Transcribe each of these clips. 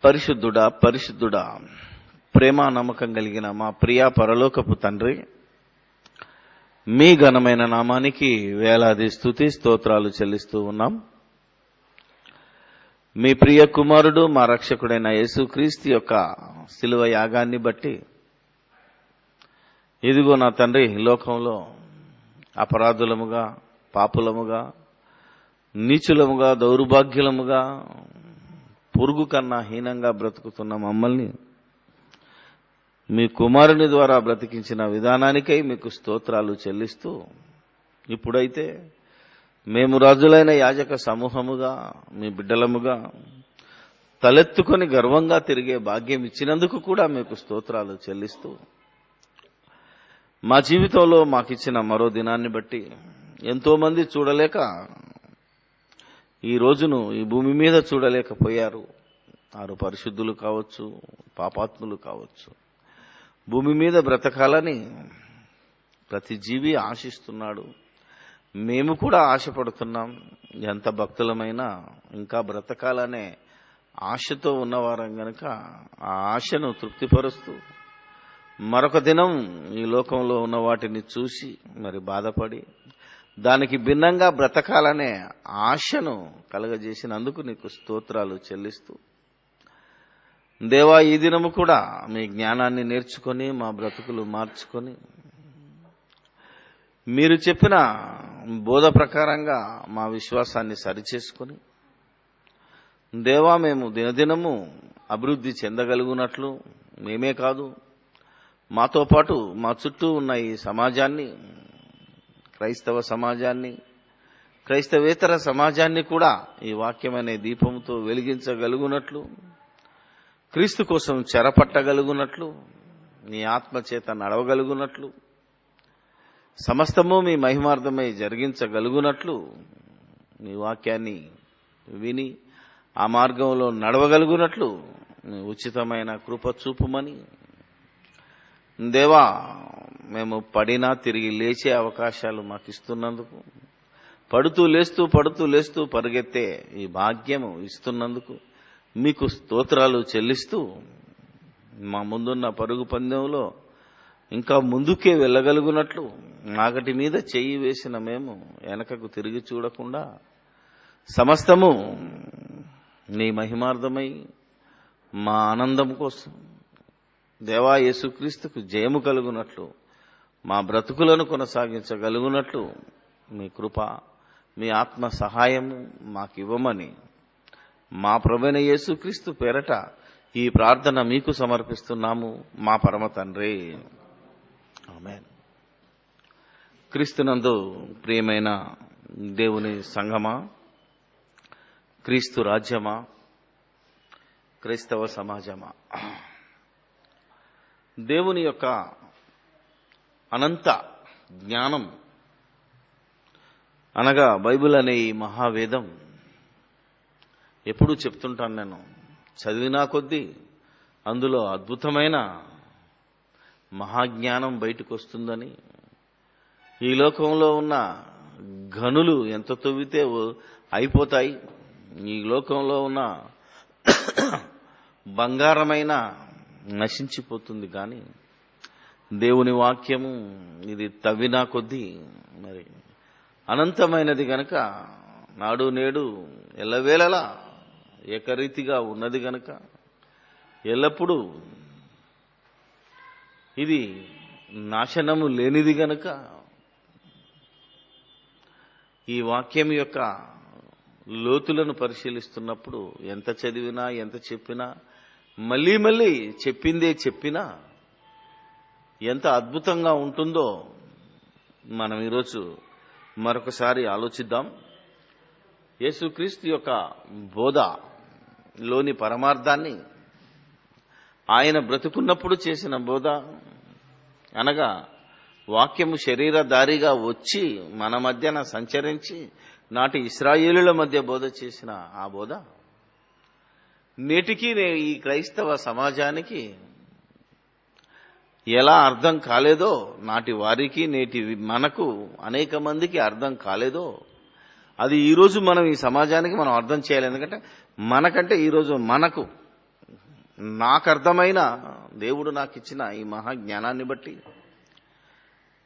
పరిశుద్ధుడా పరిశుద్ధుడా ప్రేమ నమ్మకం కలిగిన మా ప్రియ పరలోకపు తండ్రి, మీ ఘనమైన నామానికి వేలాది స్తుతి స్తోత్రాలు చెల్లిస్తూ ఉన్నాం. మీ ప్రియ కుమారుడు మా రక్షకుడైన యేసుక్రీస్తు యొక్క శిలువ యాగాన్ని బట్టి ఇదిగో నా తండ్రి, లోకంలో అపరాధులముగా, పాపులముగా, నీచులముగా, దౌర్భాగ్యులముగా, పురుగు కన్నా హీనంగా బ్రతుకుతున్న మమ్మల్ని మీ కుమారుని ద్వారా బ్రతికించిన విధానానికై మీకు స్తోత్రాలు చెల్లిస్తూ, ఇప్పుడైతే మేము రాజులైన యాజక సమూహముగా, మీ బిడ్డలముగా తలెత్తుకొని గర్వంగా తిరిగే భాగ్యం ఇచ్చినందుకు కూడా మీకు స్తోత్రాలు చెల్లిస్తూ, మా జీవితంలో మాకిచ్చిన మరో దినాన్ని బట్టి ఎంతోమంది చూడలేక ఈ రోజును ఈ భూమి మీద చూడలేకపోయారు. వారు పరిశుద్ధులు కావచ్చు, పాపాత్ములు కావచ్చు. భూమి మీద బ్రతకాలని ప్రతి జీవి ఆశిస్తున్నాడు. మేము కూడా ఆశపడుతున్నాం. ఎంత భక్తులమైనా ఇంకా బ్రతకాలనే ఆశతో ఉన్నవారం గనక ఆ ఆశను తృప్తిపరుస్తూ మరొక దినం ఈ లోకంలో ఉన్న వాటిని చూసి మరి బాధపడి దానికి భిన్నంగా బ్రతకాలనే ఆశను కలగజేసినందుకు నీకు స్తోత్రాలు చెల్లిస్తూ, దేవా, ఈ దినము కూడా మీ జ్ఞానాన్ని నేర్చుకొని మా బ్రతుకులు మార్చుకొని మీరు చెప్పిన బోధ ప్రకారంగా మా విశ్వాసాన్ని సరిచేసుకొని, దేవా, మేము దినదినము అభివృద్ధి చెందగలుగునట్లు మేమే కాదు, మాతో పాటు మా చుట్టూ ఉన్న ఈ సమాజాన్ని, క్రైస్తవ సమాజాన్ని, క్రైస్తవేతర సమాజాన్ని కూడా ఈ వాక్యమనే దీపంతో వెలిగించగలుగునట్లు, క్రీస్తు కోసం చెరపట్టగలుగునట్లు, నీ ఆత్మ చేత నడవగలుగునట్లు, సమస్తము మీ మహిమార్థమై జరిగించగలుగునట్లు, నీ వాక్యాన్ని విని ఆ మార్గంలో నడవగలుగునట్లు నీ ఉచితమైన కృప చూపుమని, దేవా, మేము పడినా తిరిగి లేచే అవకాశాలు మాకు ఇస్తున్నందుకు, పడుతూ లేస్తూ పరిగెత్తే ఈ భాగ్యము ఇస్తున్నందుకు మీకు స్తోత్రాలు చెల్లిస్తూ, మా ముందున్న పరుగు పందెంలో ఇంకా ముందుకే వెళ్ళగలుగునట్లు నాగటి మీద చెయ్యి వేసిన మేము వెనకకు తిరిగి చూడకుండా సమస్తము నీ మహిమార్థమై మా ఆనందం కోసం, దేవా, యేసుక్రీస్తుకు జయము కలుగునట్లు మా బ్రతుకులను కొనసాగించగలుగునట్లు మీ కృప, మీ ఆత్మ సహాయము మాకివ్వమని మా ప్రభువైన యేసుక్రీస్తు పేరట ఈ ప్రార్థన మీకు సమర్పిస్తున్నాము మా పరమ తండ్రి. ఆమేన్. క్రీస్తునందు ప్రియమైన దేవుని సంఘమా, క్రీస్తు రాజ్యమా, క్రైస్తవ సమాజమా, దేవుని యొక్క అనంత జ్ఞానం అనగా బైబిల్ అనే ఈ మహావేదం ఎప్పుడూ చెప్తుంటాను నేను, చదివినా కొద్దీ అందులో అద్భుతమైన మహాజ్ఞానం బయటకు వస్తుందని. ఈ లోకంలో ఉన్న ఘనులు ఎంత తవ్వితే అయిపోతాయి. ఈ లోకంలో ఉన్న బంగారమైన నశించిపోతుంది, కానీ దేవుని వాక్యము ఇది తవ్వినా కొద్దీ మరి అనంతమైనది గనక, నాడు నేడు ఎల్లవేళలా ఏకరీతిగా ఉన్నది గనక, ఎల్లప్పుడూ ఇది నాశనము లేనిది గనక, ఈ వాక్యం యొక్క లోతులను పరిశీలిస్తున్నప్పుడు ఎంత చదివినా ఎంత చెప్పినా మళ్ళీ మళ్ళీ చెప్పిందే చెప్పినా ఎంత అద్భుతంగా ఉంటుందో మనం ఈరోజు మరొకసారి ఆలోచిద్దాం. యేసుక్రీస్తు యొక్క బోధలోని పరమార్థాన్ని, ఆయన బ్రతుకున్నప్పుడు చేసిన బోధ అనగా వాక్యము శరీరధారిగా వచ్చి మన మధ్యన సంచరించి నాటి ఇశ్రాయేలుల మధ్య బోధ చేసిన ఆ బోధ నేటికి ఈ క్రైస్తవ సమాజానికి ఎలా అర్థం కాలేదో, నాటి వారికి నేటి మనకు అనేక మందికి అర్థం కాలేదో, అది ఈరోజు మనం ఈ సమాజానికి మనం అర్థం చేయాలి. ఎందుకంటే మనకంటే ఈరోజు మనకు నాకు అర్థమైన దేవుడు నాకు ఇచ్చిన ఈ మహాజ్ఞానాన్ని బట్టి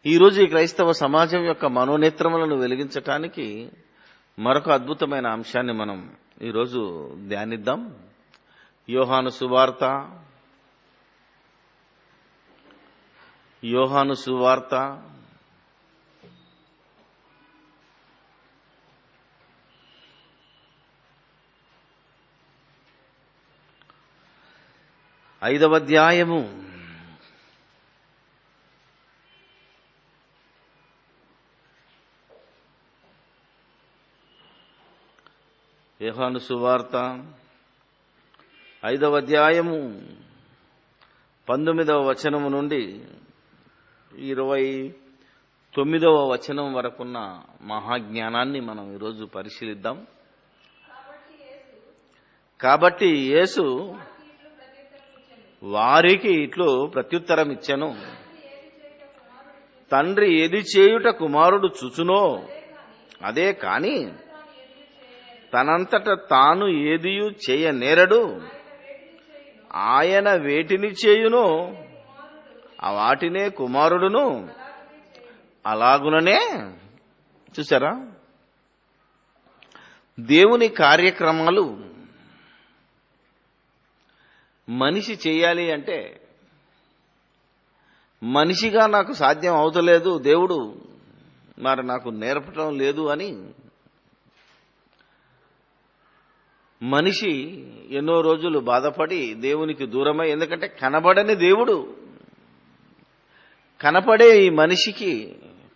ఈరోజు ఈ క్రైస్తవ సమాజం యొక్క మనోనేత్రములను వెలిగించటానికి మరొక అద్భుతమైన అంశాన్ని మనం ఈరోజు ధ్యానిద్దాం. యోహాను సువార్త 5వ అధ్యాయము 19వ వచనము నుండి 29వ వచనం వరకున్న మహాజ్ఞానాన్ని మనం ఈరోజు పరిశీలిద్దాం. కాబట్టి యేసు వారికి ఇట్లు ప్రత్యుత్తరం ఇచ్చెను, తండ్రి ఏది చేయుట కుమారుడు చూచునో అదే కాని తనంతట తాను ఏదియు చేయనేరడు. ఆయన వేటిని చేయునో వాటినే కుమారుడును అలాగుననే. చూసారా, దేవుని కార్యక్రమాలు మనిషి చేయాలి అంటే మనిషిగా నాకు సాధ్యం అవుతలేదు, దేవుడు మరి నాకు నేర్పటం లేదు అని మనిషి ఎన్నో రోజులు బాధపడి దేవునికి దూరమై, ఎందుకంటే కనబడని దేవుడు కనపడే ఈ మనిషికి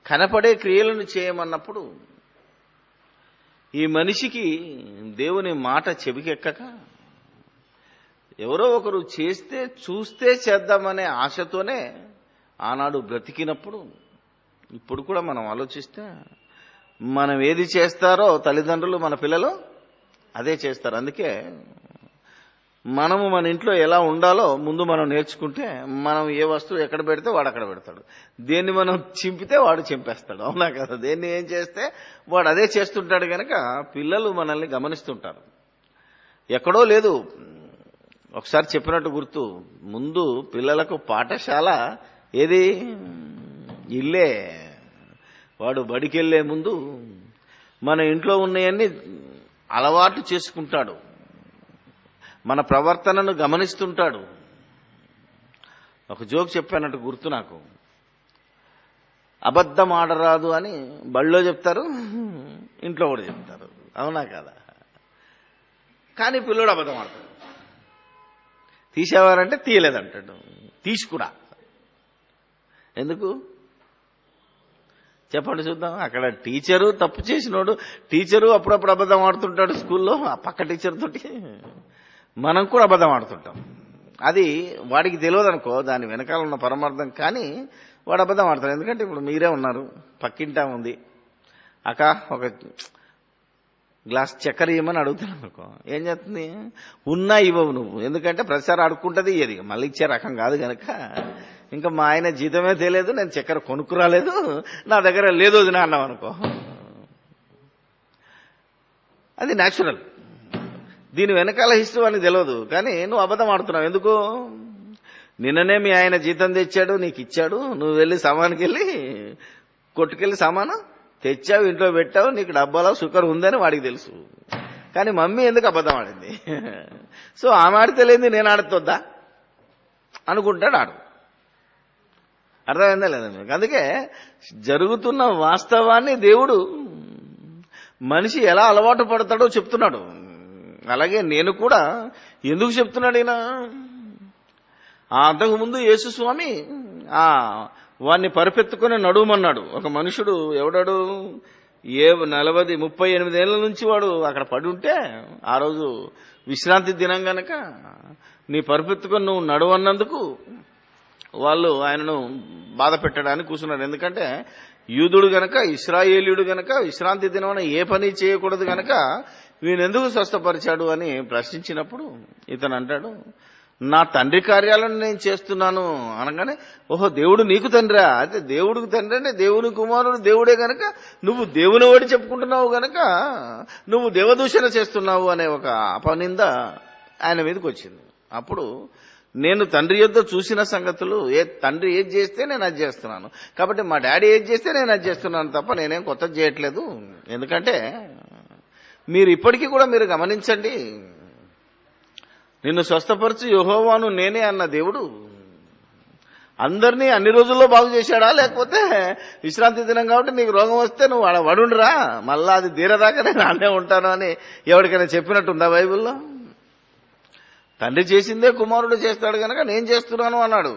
కనపడే క్రియలను చేయమన్నప్పుడు ఈ మనిషికి దేవుని మాట చెవికెక్కక ఎవరో ఒకరు చేస్తే చూస్తే చేద్దామనే ఆశతోనే ఆనాడు బ్రతికినప్పుడు, ఇప్పుడు కూడా మనం ఆలోచిస్తే మనం ఏది చేస్తారో తల్లిదండ్రులు మన పిల్లలు అదే చేస్తారు. అందుకే మనము మన ఇంట్లో ఎలా ఉండాలో ముందు మనం నేర్చుకుంటే మనం ఏ వస్తువు ఎక్కడ పెడితే వాడు అక్కడ పెడతాడు, దేన్ని మనం చింపితే వాడు చింపేస్తాడు. అవునా కదా? దేన్ని ఏం చేస్తే వాడు అదే చేస్తుంటాడు. కనుక పిల్లలు మనల్ని గమనిస్తుంటారు. ఎక్కడో లేదు, ఒకసారి చెప్పినట్టు గుర్తు, ముందు పిల్లలకు పాఠశాల ఏది? ఇల్లే. వాడు బడికెళ్లే ముందు మన ఇంట్లో ఉన్నాయన్నీ అలవాటు చేసుకుంటాడు, మన ప్రవర్తనను గమనిస్తుంటాడు. ఒక జోక్ చెప్పానట్టు గుర్తు నాకు. అబద్ధం ఆడరాదు అని బళ్ళో చెప్తారు, ఇంట్లో కూడా చెప్తారు. అవునా కదా? కానీ పిల్లోడు అబద్ధం ఆడతాడు. తీసేవారంటే తీయలేదంటాడు, తీసుకురా. ఎందుకు చెప్పండి చూద్దాం. అక్కడ టీచరు తప్పు చేసినోడు, టీచరు అప్పుడప్పుడు అబద్ధం ఆడుతుంటాడు స్కూల్లో ఆ పక్క టీచర్ తోటి. మనం కూడా అబద్ధం ఆడుతుంటాం. అది వాడికి తెలియదు అనుకో దాని వెనకాల ఉన్న పరమార్థం, కానీ వాడు అబద్ధం ఆడతాడు. ఎందుకంటే ఇప్పుడు మీరే ఉన్నారు, పక్కింటా ఉంది, అక్క ఒక గ్లాస్ చక్కెర ఇవ్వమని అడుగుతాను అనుకో, ఏం చేస్తుంది? ఉన్నా ఇవ్వవు నువ్వు, ఎందుకంటే ప్రతిసారి అడుక్కుంటుంది, ఇయ్యది. మళ్ళీ ఇచ్చే రకం కాదు కనుక, ఇంకా మా ఆయన జీతమే తెలియదు, నేను చక్కెర కొనుక్కురాలేదు, నా దగ్గర లేదు వదినా అన్నావు అనుకో, అది న్యాచురల్. దీని వెనకాల హిస్టరీ అని తెలియదు, కానీ నువ్వు అబద్ధం ఆడుతున్నావు. ఎందుకు? నిన్ననే మీ ఆయన జీతం తెచ్చాడు, నీకు ఇచ్చాడు, నువ్వు వెళ్ళి సామాన్కి వెళ్ళి కొట్టుకెళ్ళి సామాను తెచ్చావు, ఇంట్లో పెట్టావు, నీకు డబ్బాలో షుగర్ ఉందని వాడికి తెలుసు. కానీ మమ్మీ ఎందుకు అబద్ధం ఆడింది? సో ఆమె ఆడితే లేని నేను ఆడుతుందా అనుకుంటాడు ఆడు. అర్థమైందా లేదా మీకు? అందుకే జరుగుతున్న వాస్తవాన్ని దేవుడు మనిషి ఎలా అలవాటు పడతాడో చెప్తున్నాడు. అలాగే నేను కూడా ఎందుకు చెప్తున్నాడు ఈయన? అంతకుముందు యేసుస్వామి వాడిని పరిపెత్తుకొని నడుమన్నాడు. ఒక మనుషుడు ఎవడాడు? 38 ఏళ్ల నుంచి వాడు అక్కడ పడి ఉంటే, ఆ రోజు విశ్రాంతి దినం గనక నీ పరిపెత్తుకొని నువ్వు నడువన్నందుకు వాళ్ళు ఆయనను బాధ పెట్టడానికి కూర్చున్నాడు. ఎందుకంటే యూదుడు గనక, ఇశ్రాయేలీయుడు గనక విశ్రాంతి దినం ఏ పని చేయకూడదు గనక వీనెందుకు స్వస్థపరిచాడు అని ప్రశ్నించినప్పుడు ఇతను అంటాడు, నా తండ్రి కార్యాలను నేను చేస్తున్నాను అనగానే, ఓహో దేవుడు నీకు తండ్రా? అయితే దేవుడికి తండ్రి అంటే దేవుని కుమారుడు దేవుడే గనక నువ్వు దేవుని వాడి చెప్పుకుంటున్నావు గనక నువ్వు దేవదూషణ చేస్తున్నావు అనే ఒక అపనింద ఆయన మీదకి వచ్చింది. అప్పుడు నేను తండ్రి యొద్ద చూసిన సంగతులు, తండ్రి ఏది చేస్తే నేను అది చేస్తున్నాను, కాబట్టి మా డాడీ ఏది చేస్తే నేను అది చేస్తున్నాను తప్ప నేనేం కొత్తది చేయట్లేదు. ఎందుకంటే మీరు ఇప్పటికీ కూడా మీరు గమనించండి, నిన్ను స్వస్థపరచు యెహోవాను నేనే అన్న దేవుడు అందరినీ అన్ని రోజుల్లో బాగు చేశాడా? లేకపోతే విశ్రాంతి దినం కాబట్టి నీకు రోగం వస్తే నువ్వు ఆడ వడుండ్రా, మళ్ళా అది తీరదాకా నేను అన్నే ఉంటాను అని ఎవరికైనా చెప్పినట్టుందా బైబిల్లో? తండ్రి చేసిందే కుమారుడు చేస్తాడు కనుక నేను చేస్తున్నాను అన్నాడు.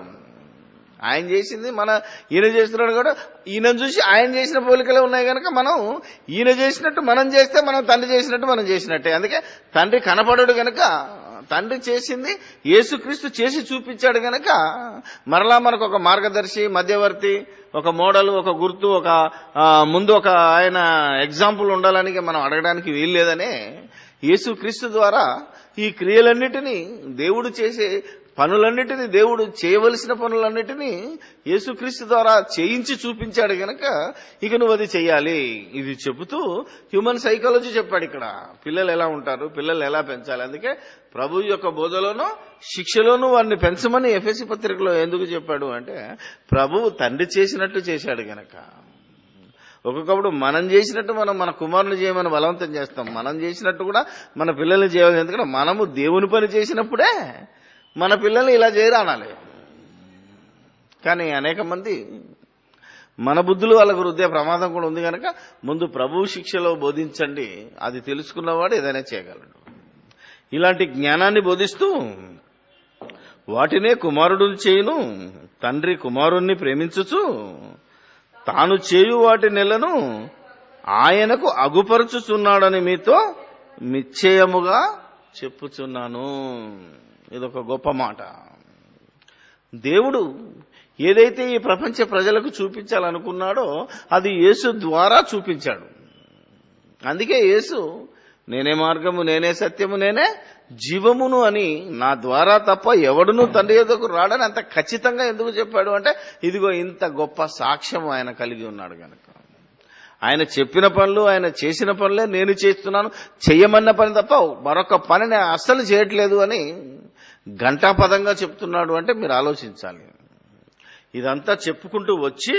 ఆయన చేసింది ఈయన చేస్తున్నాడు కూడా, ఈయన చూసి ఆయన చేసిన పోలికలే ఉన్నాయి కనుక మనం ఈయన చేసినట్టు మనం చేస్తే మనం తండ్రి చేసినట్టు మనం చేసినట్టే. అందుకే తండ్రి కనపడడు గనక తండ్రి చేసింది యేసుక్రీస్తు చేసి చూపించాడు గనక మరలా మనకు ఒక మార్గదర్శి, మధ్యవర్తి, ఒక మోడల్, ఒక గుర్తు, ఒక ముందు ఒక ఆయన ఎగ్జాంపుల్ ఉండాలని మనం అడగడానికి వీల్లేదనే యేసుక్రీస్తు ద్వారా ఈ క్రియలన్నిటినీ దేవుడు చేసే పనులన్నిటినీ, దేవుడు చేయవలసిన పనులన్నిటినీ యేసుక్రీస్తు ద్వారా చేయించి చూపించాడు గనక ఇక నువ్వు అది చెయ్యాలి. ఇది చెబుతూ హ్యూమన్ సైకాలజీ చెప్పాడు. ఇక్కడ పిల్లలు ఎలా ఉంటారు, పిల్లలు ఎలా పెంచాలి. అందుకే ప్రభు యొక్క బోధలోనూ శిక్షలోనూ వారిని పెంచమని ఎఫెసీ పత్రికలో ఎందుకు చెప్పాడు అంటే, ప్రభువు తండ్రి చేసినట్టు చేశాడు గనక. ఒక్కొక్కప్పుడు మనం చేసినట్టు మనం మన కుమారుని చేయమని బలవంతం చేస్తాం, మనం చేసినట్టు కూడా మన పిల్లల్ని చేయాలి. ఎందుకంటే మనము దేవుని పని చేసినప్పుడే మన పిల్లల్ని ఇలా చేయరా అనాలి. కానీ అనేక మంది మన బుద్ధులు వాళ్ళకు రుద్దే ప్రమాదం కూడా ఉంది కనుక ముందు ప్రభువు శిక్షలో బోధించండి, అది తెలుసుకున్నవాడు ఏదైనా చేయగలడు. ఇలాంటి జ్ఞానాన్ని బోధిస్తూ వాటినే కుమారుడు చేయును, తండ్రి కుమారుణ్ణి ప్రేమించుచు తాను చేయు వాటి నెలను ఆయనకు అగుపరుచుచున్నాడని మీతో నిశ్చయముగా చెప్పుచున్నాను. ఇదొక గొప్ప మాట. దేవుడు ఏదైతే ఈ ప్రపంచ ప్రజలకు చూపించాలనుకున్నాడో అది యేసు ద్వారా చూపించాడు. అందుకే యేసు నేనే మార్గము, నేనే సత్యము, నేనే జీవమును అని, నా ద్వారా తప్ప ఎవడును తండ్రి యొద్దకు రాడని అంత ఖచ్చితంగా ఎందుకు చెప్పాడు అంటే, ఇదిగో ఇంత గొప్ప సాక్ష్యం ఆయన కలిగి ఉన్నాడు కనుక. ఆయన చెప్పిన పనులు, ఆయన చేసిన పనులే నేను చేస్తున్నాను, చెయ్యమన్న పని తప్ప మరొక పని నేను అస్సలు చేయట్లేదు అని ఘంటాపదంగా చెప్తున్నాడు. అంటే మీరు ఆలోచించాలి. ఇదంతా చెప్పుకుంటూ వచ్చి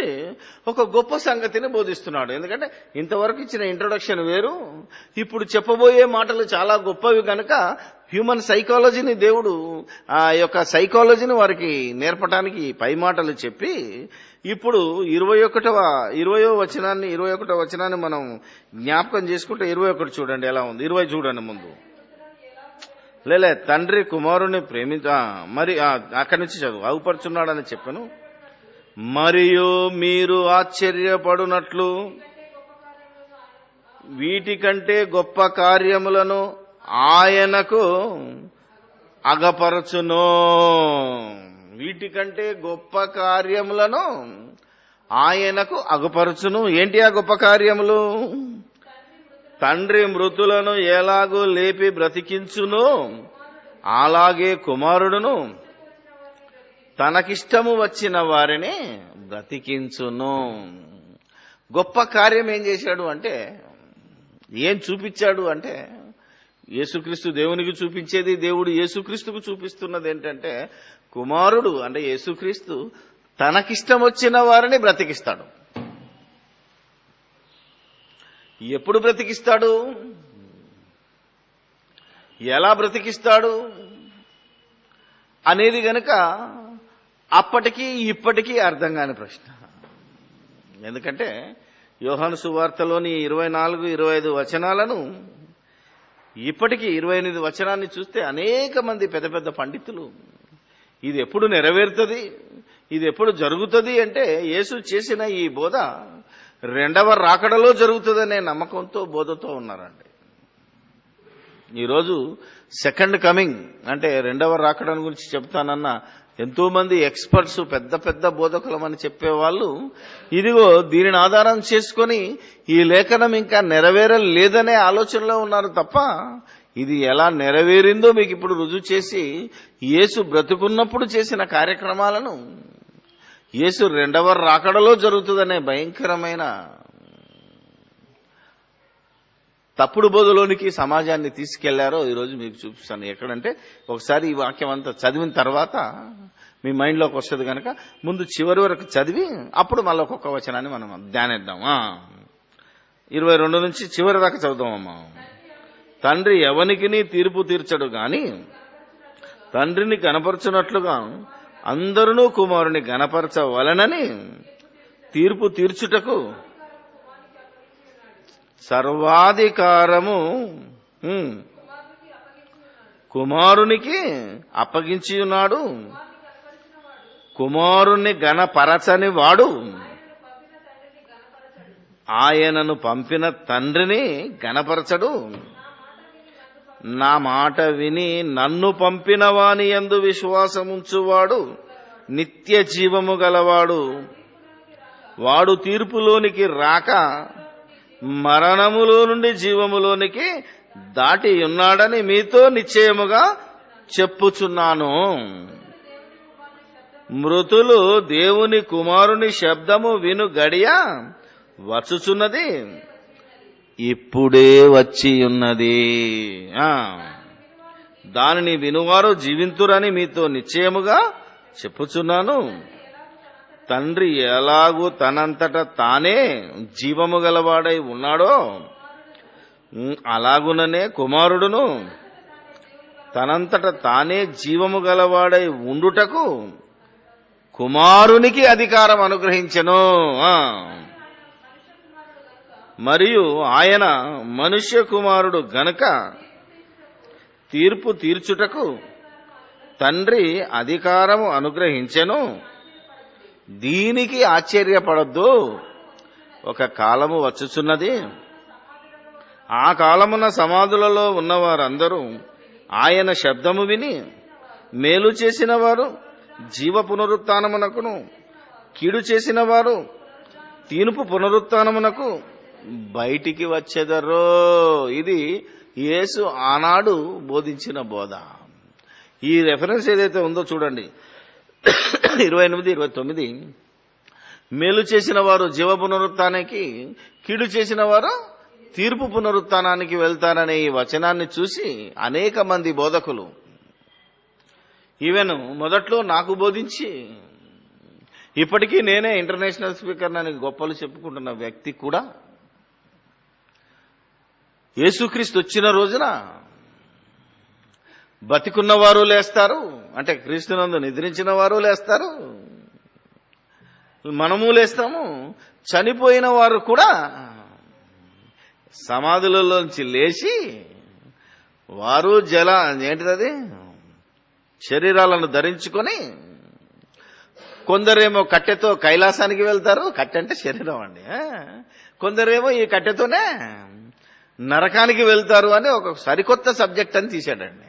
ఒక గొప్ప సంగతిని బోధిస్తున్నాడు. ఎందుకంటే ఇంతవరకు ఇచ్చిన ఇంట్రొడక్షన్ వేరు, ఇప్పుడు చెప్పబోయే మాటలు చాలా గొప్పవి కనుక హ్యూమన్ సైకాలజీని దేవుడు ఆ యొక్క సైకాలజీని వారికి నేర్పడానికి పై మాటలు చెప్పి ఇప్పుడు 21వ వచనాన్ని మనం జ్ఞాపకం చేసుకుంటే 21 చూడండి ఎలా ఉంది. 20 చూడండి ముందు. లేలే తండ్రి కుమారుని మరి అక్కడి నుంచి చదువు. అగుపరుచున్నాడని చెప్పాను. మరియు మీరు ఆశ్చర్యపడునట్లు వీటికంటే గొప్ప కార్యములను ఆయనకు అగపరచును. వీటికంటే గొప్ప కార్యములను ఆయనకు అగపరచును. ఏంటి ఆ గొప్ప కార్యములు? తండ్రి మృతులను ఎలాగూ లేపి బ్రతికించును, అలాగే కుమారుడును తనకిష్టము వచ్చిన వారిని బ్రతికించును. గొప్ప కార్యం ఏం చేశాడు అంటే, ఏం చూపించాడు అంటే, యేసుక్రీస్తు దేవునికి చూపించేది, దేవుడు యేసుక్రీస్తుకు చూపిస్తున్నది ఏంటంటే, కుమారుడు అంటే యేసుక్రీస్తు తనకిష్టం వచ్చిన వారిని బ్రతికిస్తాడు. ఎప్పుడు బ్రతికిస్తాడు, ఎలా బ్రతికిస్తాడు అనేది గనక అప్పటికీ ఇప్పటికీ అర్థం కాని ప్రశ్న. ఎందుకంటే యోహాను సువార్తలోని 24-25 వచనాలను ఇప్పటికీ 28 వచనాన్ని చూస్తే అనేక మంది పెద్ద పెద్ద పండితులు ఇది ఎప్పుడు నెరవేరుతుంది, ఇది ఎప్పుడు జరుగుతుంది అంటే యేసు చేసిన ఈ బోధ రెండవ రాకడలో జరుగుతుందనే నమ్మకంతో బోధతో ఉన్నారండి. ఈరోజు సెకండ్ కమింగ్ అంటే రెండవ రాకడను గురించి చెప్తానన్న ఎంతో మంది ఎక్స్పర్ట్స్, పెద్ద పెద్ద బోధకులమని చెప్పేవాళ్ళు ఇదిగో దీనిని ఆధారం చేసుకొని ఈ లేఖనం ఇంకా నెరవేరలేదనే ఆలోచనలో ఉన్నారు తప్ప ఇది ఎలా నెరవేరిందో మీకు ఇప్పుడు రుజువు చేసి యేసు బ్రతుకున్నప్పుడు చేసిన కార్యక్రమాలను యేసు రెండవ రాకడలో జరుగుతుందనే భయంకరమైన తప్పుడు బోధలోనికి సమాజాన్ని తీసుకెళ్లారో ఈరోజు మీకు చూపిస్తాను. ఎక్కడంటే ఒకసారి ఈ వాక్యం అంతా చదివిన తర్వాత మీ మైండ్లోకి వస్తుంది కనుక ముందు చివరి వరకు చదివి అప్పుడు మళ్ళీ ఒక్కొక్క వచనాన్ని మనం ధ్యానిద్దాం. 22 నుంచి చివరి దాకా చదువుదామమ్మా. తండ్రి ఎవనికిని తీర్పు తీర్చడు గాని తండ్రిని గణపరచునట్లుగా అందరూ కుమారుని గణపరచవలనని తీర్పు తీర్చుటకు సర్వాధికారము కుమారునికి అప్పగించి ఉన్నాడు. కుమారుణ్ణి గణపరచని వాడు ఆయనను పంపిన తండ్రిని గణపరచడు. నా మాట విని నన్ను పంపిన వాని యందు విశ్వాసముంచువాడు నిత్య జీవము గలవాడు. వాడు తీర్పులోనికి రాక మరణములో నుండి జీవములోనికి దాటి ఉన్నాడని మీతో నిశ్చయముగా చెప్పుచున్నాను. మృతులు దేవుని కుమారుని శబ్దము విను గడియ వచ్చుచున్నది, ఇప్పుడే వచ్చి ఉన్నది. దానిని వినువారు జీవింతురని మీతో నిశ్చయముగా చెప్పుచున్నాను. తండ్రి ఎలాగూ తనంతట తానే జీవము గలవాడై ఉన్నాడో అలాగుననే కుమారుడును తనంతట తానే జీవము గలవాడై ఉండుటకు కుమారునికి అధికారం అనుగ్రహించెను. మరియు ఆయన మనుష్య కుమారుడు గనుక తీర్పు తీర్చుటకు తండ్రి అధికారము అనుగ్రహించెను. దీనికి ఆశ్చర్యపడద్దు. ఒక కాలము వచ్చుచున్నది, ఆ కాలమున సమాధులలో ఉన్నవారందరూ ఆయన శబ్దము విని మేలు చేసిన వారు జీవ పునరుత్థానమునకును, కీడు చేసిన వారు తీర్పు పునరుత్థానమునకు బయటికి వచ్చెదరో. ఇది యేసు ఆనాడు బోధించిన బోధ. ఈ రెఫరెన్స్ ఏదైతే ఉందో చూడండి, 28, 29. మేలు చేసిన వారు జీవ పునరుత్థానానికి, కీడు చేసిన వారు తీర్పు పునరుత్థానానికి వెళ్తారనే ఈ వచనాన్ని చూసి అనేక మంది బోధకులు, ఈవెన్ మొదట్లో నాకు బోధించి ఇప్పటికీ నేనే ఇంటర్నేషనల్ స్పీకర్ అని గొప్పలు చెప్పుకుంటున్న వ్యక్తి కూడా యేసుక్రీస్తు వచ్చిన రోజున బతికున్న వారు లేస్తారు, అంటే క్రీస్తునందు నిద్రించిన వారు లేస్తారు, మనము లేస్తాము. చనిపోయిన వారు కూడా సమాధులలోంచి లేచి వారు ఏంటిది శరీరాలను ధరించుకొని కొందరేమో కట్టెతో కైలాసానికి వెళ్తారు. కట్టె అంటే శరీరం అండి. కొందరేమో ఈ కట్టెతోనే నరకానికి వెళ్తారు అని ఒక సరికొత్త సబ్జెక్ట్ అని తీశాడండి.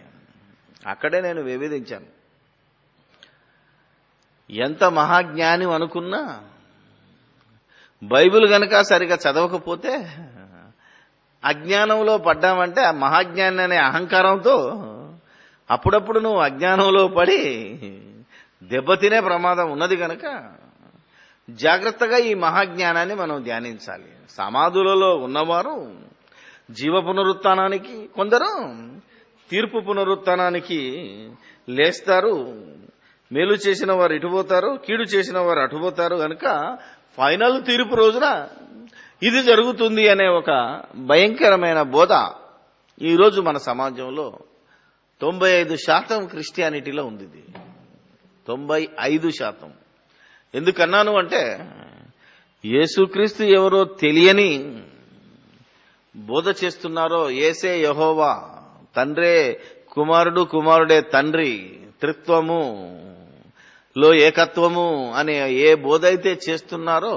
అక్కడే నేను వివేదించాను. ఎంత మహాజ్ఞాని అనుకున్నా బైబిల్ గనక సరిగా చదవకపోతే అజ్ఞానంలో పడ్డామంటే ఆ మహాజ్ఞాని అనే అహంకారంతో అప్పుడప్పుడు నువ్వు అజ్ఞానంలో పడి దెబ్బతినే ప్రమాదం ఉన్నది కనుక జాగ్రత్తగా ఈ మహాజ్ఞానాన్ని మనం ధ్యానించాలి. సమాధులలో ఉన్నవారు జీవ పునరుత్థానానికి, కొందరు తీర్పు పునరుత్థానానికి లేస్తారు. మేలు చేసిన వారు ఇటుపోతారు, కీడు చేసిన వారు అటుపోతారు. కనుక ఫైనల్ తీర్పు రోజున ఇది జరుగుతుంది అనే ఒక భయంకరమైన బోధ ఈరోజు మన సమాజంలో 95% క్రిస్టియానిటీలో ఉంది. 95%. ఎందుకన్నాను అంటే యేసుక్రీస్తు ఎవరో తెలియని బోధ చేస్తున్నారో, యేసే యెహోవా, తండ్రే కుమారుడు, కుమారుడే తండ్రి, త్రిత్వము లో ఏకత్వము అనే ఏ బోధ అయితే చేస్తున్నారో,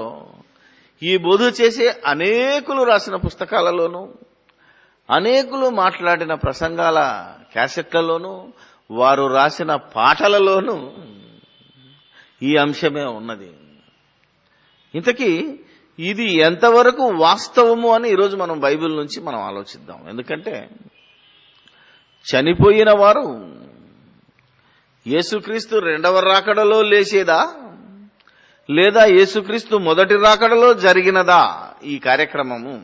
ఈ బోధ చేసే అనేకులు రాసిన పుస్తకాలలోనూ, అనేకులు మాట్లాడిన ప్రసంగాల క్యాసెట్లలోనూ, వారు రాసిన పాటలలోనూ ఈ అంశమే ఉన్నది. ఇంతకీ ఇది ఎంతవరకు వాస్తవము అని ఈరోజు మనం బైబిల్ నుంచి మనం ఆలోచిద్దాం. ఎందుకంటే చనిపోయిన వారు యేసుక్రీస్తు రెండవ రాకడలో లేచేదా, లేదా యేసుక్రీస్తు మొదటి రాకడలో జరిగినదా ఈ కార్యక్రమము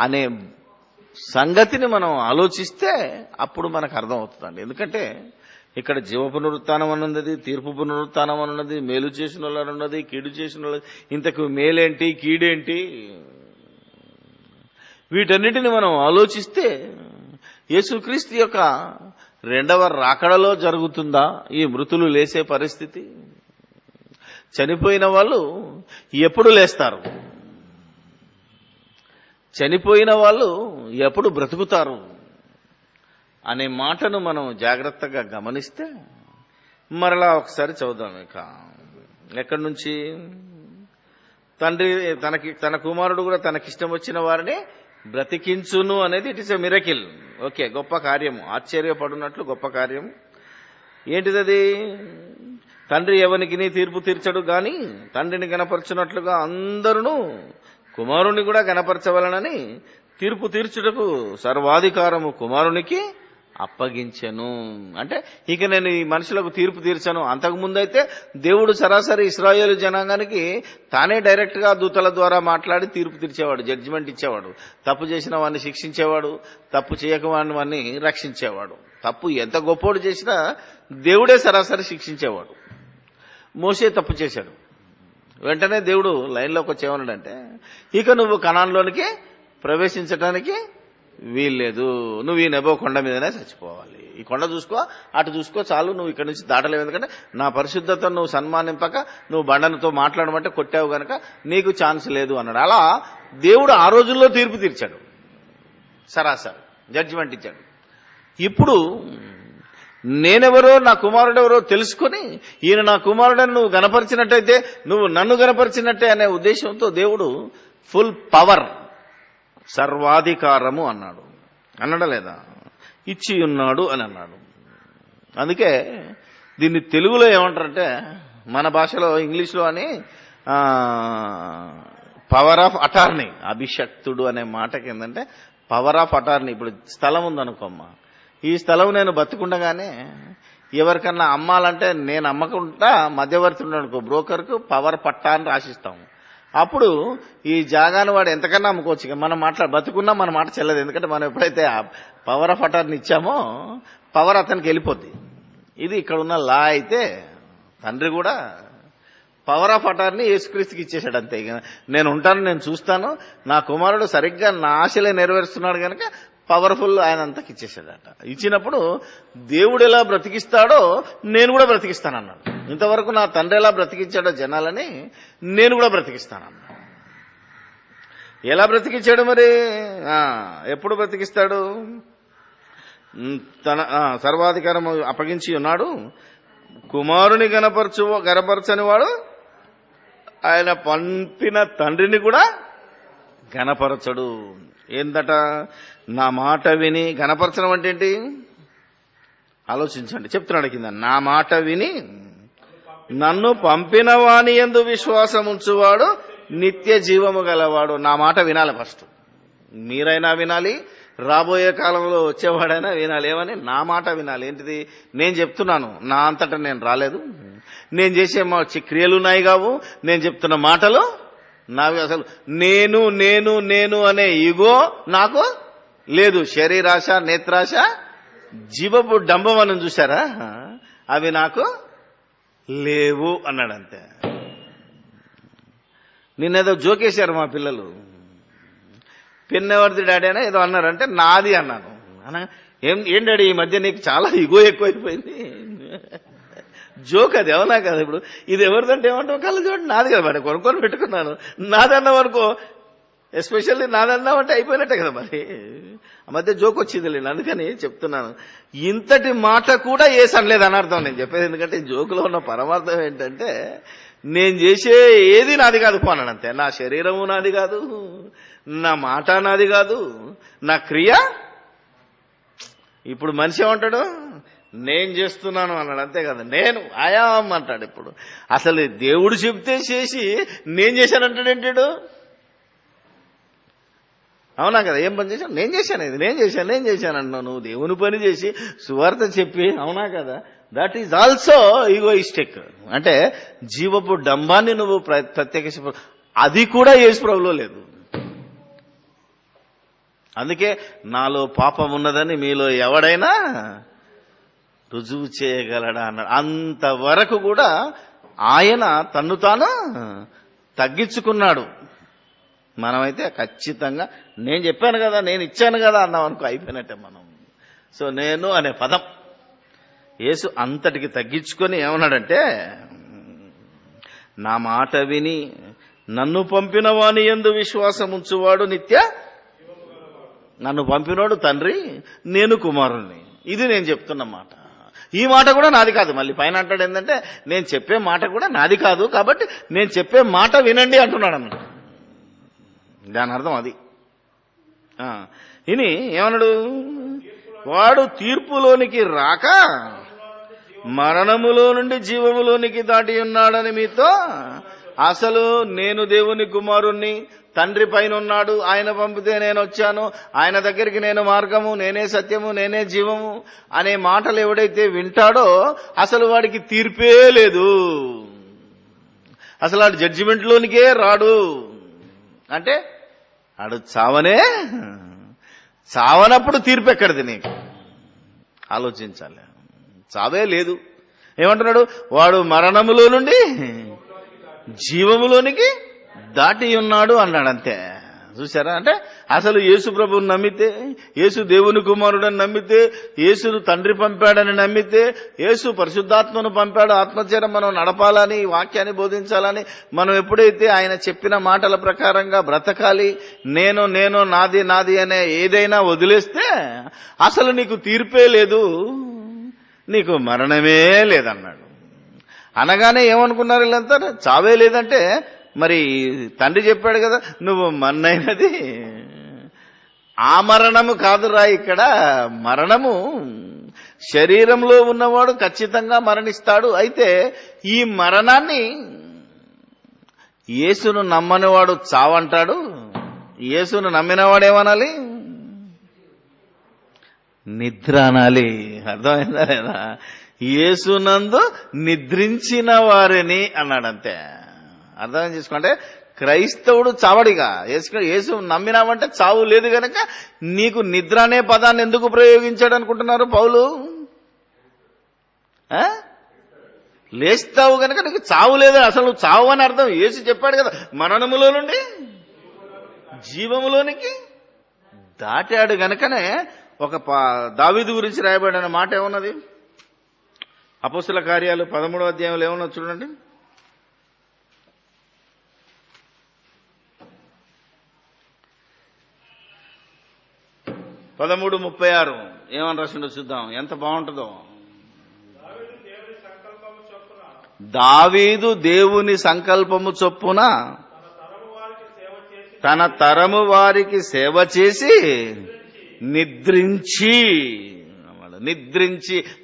అనే సంగతిని మనం ఆలోచిస్తే అప్పుడు మనకు అర్థం అవుతుందండి. ఎందుకంటే ఇక్కడ జీవ పునరుత్థానం అన్నది, తీర్పు పునరుత్థానం అన్నది, మేలు చేసిన వాళ్ళు ఉన్నది, కీడు చేసిన వాళ్ళు, ఇంతకు మేలేంటి కీడేంటి, వీటన్నిటిని మనం ఆలోచిస్తే యేసుక్రీస్తు యొక్క రెండవ రాకడలో జరుగుతుందా ఈ మృతులు లేసే పరిస్థితి? చనిపోయిన వాళ్ళు ఎప్పుడు లేస్తారు? చనిపోయిన వాళ్ళు ఎప్పుడు బ్రతుకుతారు అనే మాటను మనం జాగ్రత్తగా గమనిస్తే, మరలా ఒకసారి చదువుదాం. ఇక ఎక్కడి నుంచి? తండ్రి తన కుమారుడు కూడా తనకిష్టం వచ్చిన వారిని బ్రతికించును అనేది it is a miracle. Okay, గొప్ప కార్యము, ఆశ్చర్యపడినట్లు గొప్ప కార్యం. ఏంటిదది? తండ్రి ఎవనికి తీర్పు తీర్చడు గాని తండ్రిని గణపరచున్నట్లుగా అందరూ కుమారుని కూడా గణపరచవలనని తీర్పు తీర్చుటకు సర్వాధికారము కుమారునికి అప్పగించెను. అంటే ఇక నేను ఈ మనుషులకు తీర్పు తీర్చను. అంతకుముందైతే దేవుడు సరాసరి ఇశ్రాయేలు జనాంగానికి తానే డైరెక్ట్ గా దూతల ద్వారా మాట్లాడి తీర్పు తీర్చేవాడు, జడ్జిమెంట్ ఇచ్చేవాడు. తప్పు చేసిన వాడిని శిక్షించేవాడు, తప్పు చేయకవాడిని వాడిని రక్షించేవాడు. తప్పు ఎంత గొప్పోడు చేసినా దేవుడే సరాసరి శిక్షించేవాడు. మోషే తప్పు చేశాడు, వెంటనే దేవుడు లైన్లోకి వచ్చేవాడంటే ఇక నువ్వు కనాన్లోనికి ప్రవేశించడానికి వీల్లేదు, నువ్వు ఈ నెబో కొండ మీదనే చచ్చిపోవాలి. ఈ కొండ చూసుకో, అటు చూసుకో, చాలు, నువ్వు ఇక్కడి నుంచి దాటలేవు. ఎందుకంటే నా పరిశుద్ధతను నువ్వు సన్మానింపక నువ్వు బండలతో మాట్లాడమంటే కొట్టావు గనక నీకు ఛాన్స్ లేదు అన్నాడు. అలా దేవుడు ఆ రోజుల్లో తీర్పు తీర్చాడు, సరాసరి జడ్జిమెంట్ ఇచ్చాడు. ఇప్పుడు నేనెవరో నా కుమారుడెవరో తెలుసుకొని ఈయన నా కుమారుడని నువ్వు గణపరిచినట్టయితే నువ్వు నన్ను గణపరిచినట్టే అనే ఉద్దేశంతో దేవుడు ఫుల్ పవర్, సర్వాధికారము అన్నాడు. అన్నాడా లేదా? ఇచ్చి ఉన్నాడు అని అన్నాడు. అందుకే దీన్ని తెలుగులో ఏమంటారంటే, మన భాషలో ఇంగ్లీష్లో అని పవర్ ఆఫ్ అటార్నీ, అభిషక్తుడు అనే మాటకి ఏంటంటే పవర్ ఆఫ్ అటార్నీ. ఇప్పుడు స్థలం ఉందనుకోమ్మా, ఈ స్థలం నేను బతుకుండగానే ఎవరికన్నా అమ్మాలంటే నేను అమ్మకుండా మధ్యవర్తి ఉన్నాడు బ్రోకర్కు పవర్ పట్టా అని రాసిస్తాము. అప్పుడు ఈ జాగాను వాడు ఎంతకన్నా అమ్ముకోవచ్చు. మనం బతుకున్నా మన మాట చెల్లదు. ఎందుకంటే మనం ఎప్పుడైతే పవర్ ఆఫ్ అటార్నీ ఇచ్చామో పవర్ అతనికి వెళ్ళిపోద్ది. ఇది ఇక్కడ ఉన్న లా. అయితే తండ్రి కూడా పవర్ ఆఫ్ అటార్నీ యేసుక్రీస్తుకి ఇచ్చేశాడు. అంతే, నేను ఉంటాను, నేను చూస్తాను, నా కుమారుడు సరిగ్గా నా ఆశలే నెరవేరుస్తున్నాడు కనుక పవర్ఫుల్ ఆయన అంతకి ఇచ్చేసాడట. ఇచ్చినప్పుడు దేవుడు ఎలా బ్రతికిస్తాడో నేను కూడా బ్రతికిస్తానన్నాడు. ఇంతవరకు నా తండ్రి ఎలా బ్రతికించాడో జనాలని నేను కూడా బ్రతికిస్తానన్నాడు. ఎలా బ్రతికించాడు మరి? ఎప్పుడు బ్రతికిస్తాడు? తన సర్వాధికారం అప్పగించి ఉన్నాడు. కుమారుని గణపరచని వాడు ఆయన పంపిన తండ్రిని కూడా గణపరచడు. ఏందట? నా మాట విని గణపరచడం అంటే ఏంటి ఆలోచించండి. చెప్తున్నాడు కింద, నా మాట విని నన్ను పంపిన వాని యందు విశ్వాసం ఉంచువాడు నిత్య జీవము గలవాడు. నా మాట వినాలి. ఫస్ట్ మీరైనా వినాలి, రాబోయే కాలంలో వచ్చేవాడైనా వినాలి. ఏమని? నా మాట వినాలి. ఏంటిది? నేను చెప్తున్నాను, నా అంతటా నేను రాలేదు, నేను చేసే క్రియలు నాయి కావు, నేను చెప్తున్న మాటలు నావి. అసలు నేను నేను నేను అనే ఇగో నాకు లేదు. శరీరాశ, నేత్రాశ, జీవపు డంబం అని చూసారా, అవి నాకు లేవు అన్నాడంతే. నిన్నేదో జోకేశారు మా పిల్లలు, పెన్నెవరిది డాడీ అని ఏదో అన్నారంటే నాది అన్నాను. ఏం డాడీ ఈ మధ్య నీకు చాలా ఇగో ఎక్కువైపోయింది. జోక్ అది, అవునా కదా? ఇప్పుడు ఇది ఎవరిదంటే ఏమంటావు? కళ్ళు చూడండి, నాది కదా మరి, కొనుక్కొని పెట్టుకున్నాను. నాదన్నావు అనుకో, ఎస్పెషల్లీ నాదన్నామంటే అయిపోయినట్టే కదా మరి. ఆ మధ్య జోక్ వచ్చింది లేండి, అందుకని చెప్తున్నాను. ఇంతటి మాట కూడా ఏసనలేదు అనర్థం నేను చెప్పేది. ఎందుకంటే జోకులో ఉన్న పరమార్థం ఏంటంటే, నేను చేసే ఏది నాది కాదు పోనాను అంతే. నా శరీరము నాది కాదు, నా మాట నాది కాదు, నా క్రియ. ఇప్పుడు మనిషి ఏమంటాడు? నేను చేస్తున్నాను అన్నాడు, అంతే కదా. నేను ఆయాం అంటాడు. ఇప్పుడు అసలు దేవుడు చెప్తే చేసి నేను చేశానంటాడు ఏంటాడు? అవునా కదా? ఏం పని చేశాను? నేను చేశాను, ఇది నేను చేశాను అన్నావు. నువ్వు దేవుని పని చేసి సువార్త చెప్పి, అవునా కదా? That is also egoistic. అంటే జీవపు డంబాన్ని నువ్వు ప్రత్యేకించి, అది కూడా యేసు ప్రభువులో లేదు. అందుకే నాలో పాపం ఉన్నదని మీలో ఎవడైనా రుజువు చేయగలడా అన్నాడు. అంతవరకు కూడా ఆయన తన్ను తాను తగ్గించుకున్నాడు. మనమైతే ఖచ్చితంగా నేను చెప్పాను కదా, నేను ఇచ్చాను కదా అన్నాం అనుకో, అయిపోయినట్టే మనం. సో నేను అనే పదం యేసు అంతటికి తగ్గించుకొని ఏమన్నాడంటే, నా మాట విని నన్ను పంపిన వాని యందు విశ్వాసం ఉంచువాడు నిత్య, నన్ను పంపినోడు తండ్రి, నేను కుమారుణ్ణి. ఇది నేను చెప్తున్న మాట. ఈ మాట కూడా నాది కాదు. మళ్ళీ పైన అంటాడు ఏంటంటే, నేను చెప్పే మాట కూడా నాది కాదు, కాబట్టి నేను చెప్పే మాట వినండి అంటున్నాడు అన్నమాట. దాని అర్థం అది. ఇని ఏమన్నాడు, వాడు తీర్పులోనికి రాక మరణములో నుండి జీవములోనికి దాటి ఉన్నాడని మీతో, అసలు నేను దేవుని కుమారుణ్ణి, తండ్రి పైన ఉన్నాడు, ఆయన పంపితే నేను వచ్చాను, ఆయన దగ్గరికి నేను మార్గము, నేనే సత్యము, నేనే జీవము అనే మాటలు ఎవడైతే వింటాడో అసలు వాడికి తీర్పే లేదు, అసలు వాడు జడ్జిమెంట్లోనికే రాడు. అంటే ఆడు చావనప్పుడు తీర్పు ఎక్కడిది నీకు? ఆలోచించాలి. చావే లేదు. ఏమంటున్నాడు, వాడు మరణములో నుండి జీవములోనికి దాటి ఉన్నాడు అన్నాడు. అంతే. చూసారా? అంటే అసలు యేసు ప్రభువుని నమ్మితే, యేసు దేవుని కుమారుడని నమ్మితే, యేసును తండ్రి పంపాడని నమ్మితే, యేసు పరిశుద్ధాత్మను పంపాడు, ఆత్మచర్య మనం నడపాలని, వాక్యాన్ని బోధించాలని మనం ఎప్పుడైతే ఆయన చెప్పిన మాటల ప్రకారంగా బ్రతకాలి, నేను నేను నాది నాది అనే ఏదైనా వదిలేస్తే అసలు నీకు తీర్పే లేదు, నీకు మరణమే లేదన్నాడు. అనగానే ఏమనుకున్నారు వీళ్ళంతా? చావే లేదంటే మరి తండ్రి చెప్పాడు కదా, నువ్వు మన్నైనది. ఆ మరణము కాదురా, ఇక్కడ మరణము శరీరంలో ఉన్నవాడు ఖచ్చితంగా మరణిస్తాడు. అయితే ఈ మరణాన్ని యేసును నమ్మనివాడు చావంటాడు, యేసును నమ్మినవాడేమనాలి? నిద్ర అనాలి. అర్థమైందా లేదా? యేసునందు నిద్రించిన వారిని అన్నాడంతే. అర్థం చేసుకుంటే క్రైస్తవుడు చావడిగా. యేసు నమ్మినావంటే చావు లేదు గనక నీకు నిద్ర అనే పదాన్ని ఎందుకు ప్రయోగించాడు అనుకుంటున్నారు పౌలు? లేస్తావు గనక నీకు చావు లేదు. అసలు చావు అని అర్థం యేసు చెప్పాడు కదా, మరణములో నుండి జీవములోనికి దాటాడు గనకనే ఒక దావీదు గురించి రాయబడిన మాట ఏమున్నది? అపోస్తుల కార్యాలు 13వ అధ్యాయంలో ఏమన్నా చూడండి. 13:36 ఏమని రాసిండో చూద్దాం, ఎంత బాగుంటుందో. దావీదు దేవుని సంకల్పము చొప్పున తన తరము వారికి సేవ చేసి నిద్రించి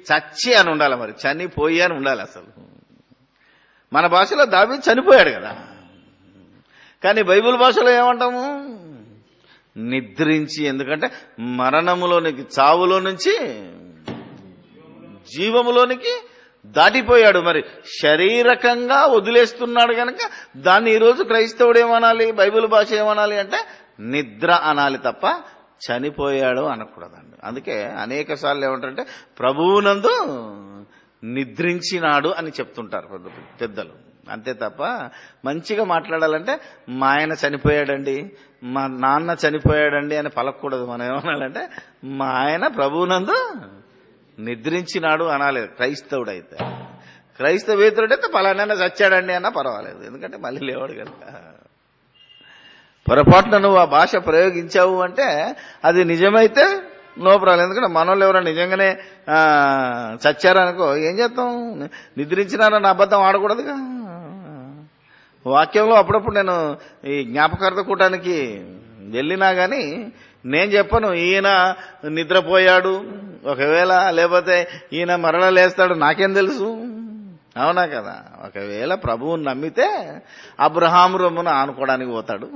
చచ్చి అని ఉండాలి. మరి చనిపోయి అని ఉండాలి. అసలు మన భాషలో దావీదు చనిపోయాడు కదా, కానీ బైబిల్ భాషలో ఏమంటాము? నిద్రించి. ఎందుకంటే మరణములోనికి, చావులో నుంచి జీవములోనికి దాటిపోయాడు. మరి శారీరకంగా వదిలేస్తున్నాడు కనుక దాన్ని ఈరోజు క్రైస్తవుడు ఏమనాలి, బైబిల్ భాష ఏమనాలి అంటే నిద్ర అనాలి తప్ప చనిపోయాడు అనకూడదండి. అందుకే అనేక సార్లు ఏమంటారంటే ప్రభువునందు నిద్రించినాడు అని చెప్తుంటారు పెద్దలు. అంతే తప్ప మంచిగా మాట్లాడాలంటే మా ఆయన చనిపోయాడండి, మా నాన్న చనిపోయాడండి అని పలకూడదు. మనం ఏమనాలంటే మా ఆయన ప్రభువునందు నిద్రించినాడు అనాలి క్రైస్తవుడైతే. క్రైస్తవేతరుడైతే పలానా చచ్చాడండి అన్నా పర్వాలేదు, ఎందుకంటే మళ్ళీ లేవాడు కనుక. పొరపాటున నువ్వు ఆ భాష ప్రయోగించావు అంటే అది నిజమైతే నో ప్రాబ్లం. ఎందుకంటే మనోళ్ళు ఎవరైనా నిజంగానే చచ్చారనుకో ఏం చేస్తాం? నిద్రించినారని అబద్ధం ఆడకూడదుగా. వాక్యంలో అప్పుడప్పుడు నేను ఈ జ్ఞాపకార్థ కూటానికి వెళ్ళినా కానీ నేను చెప్పను ఈయన నిద్రపోయాడు ఒకవేళ, లేకపోతే ఈయన మరణ లేస్తాడు, నాకేం తెలుసు? అవునా కదా? ఒకవేళ ప్రభువుని నమ్మితే అబ్రహాము రొమ్మున ఆనుకోవడానికి పోతాడు,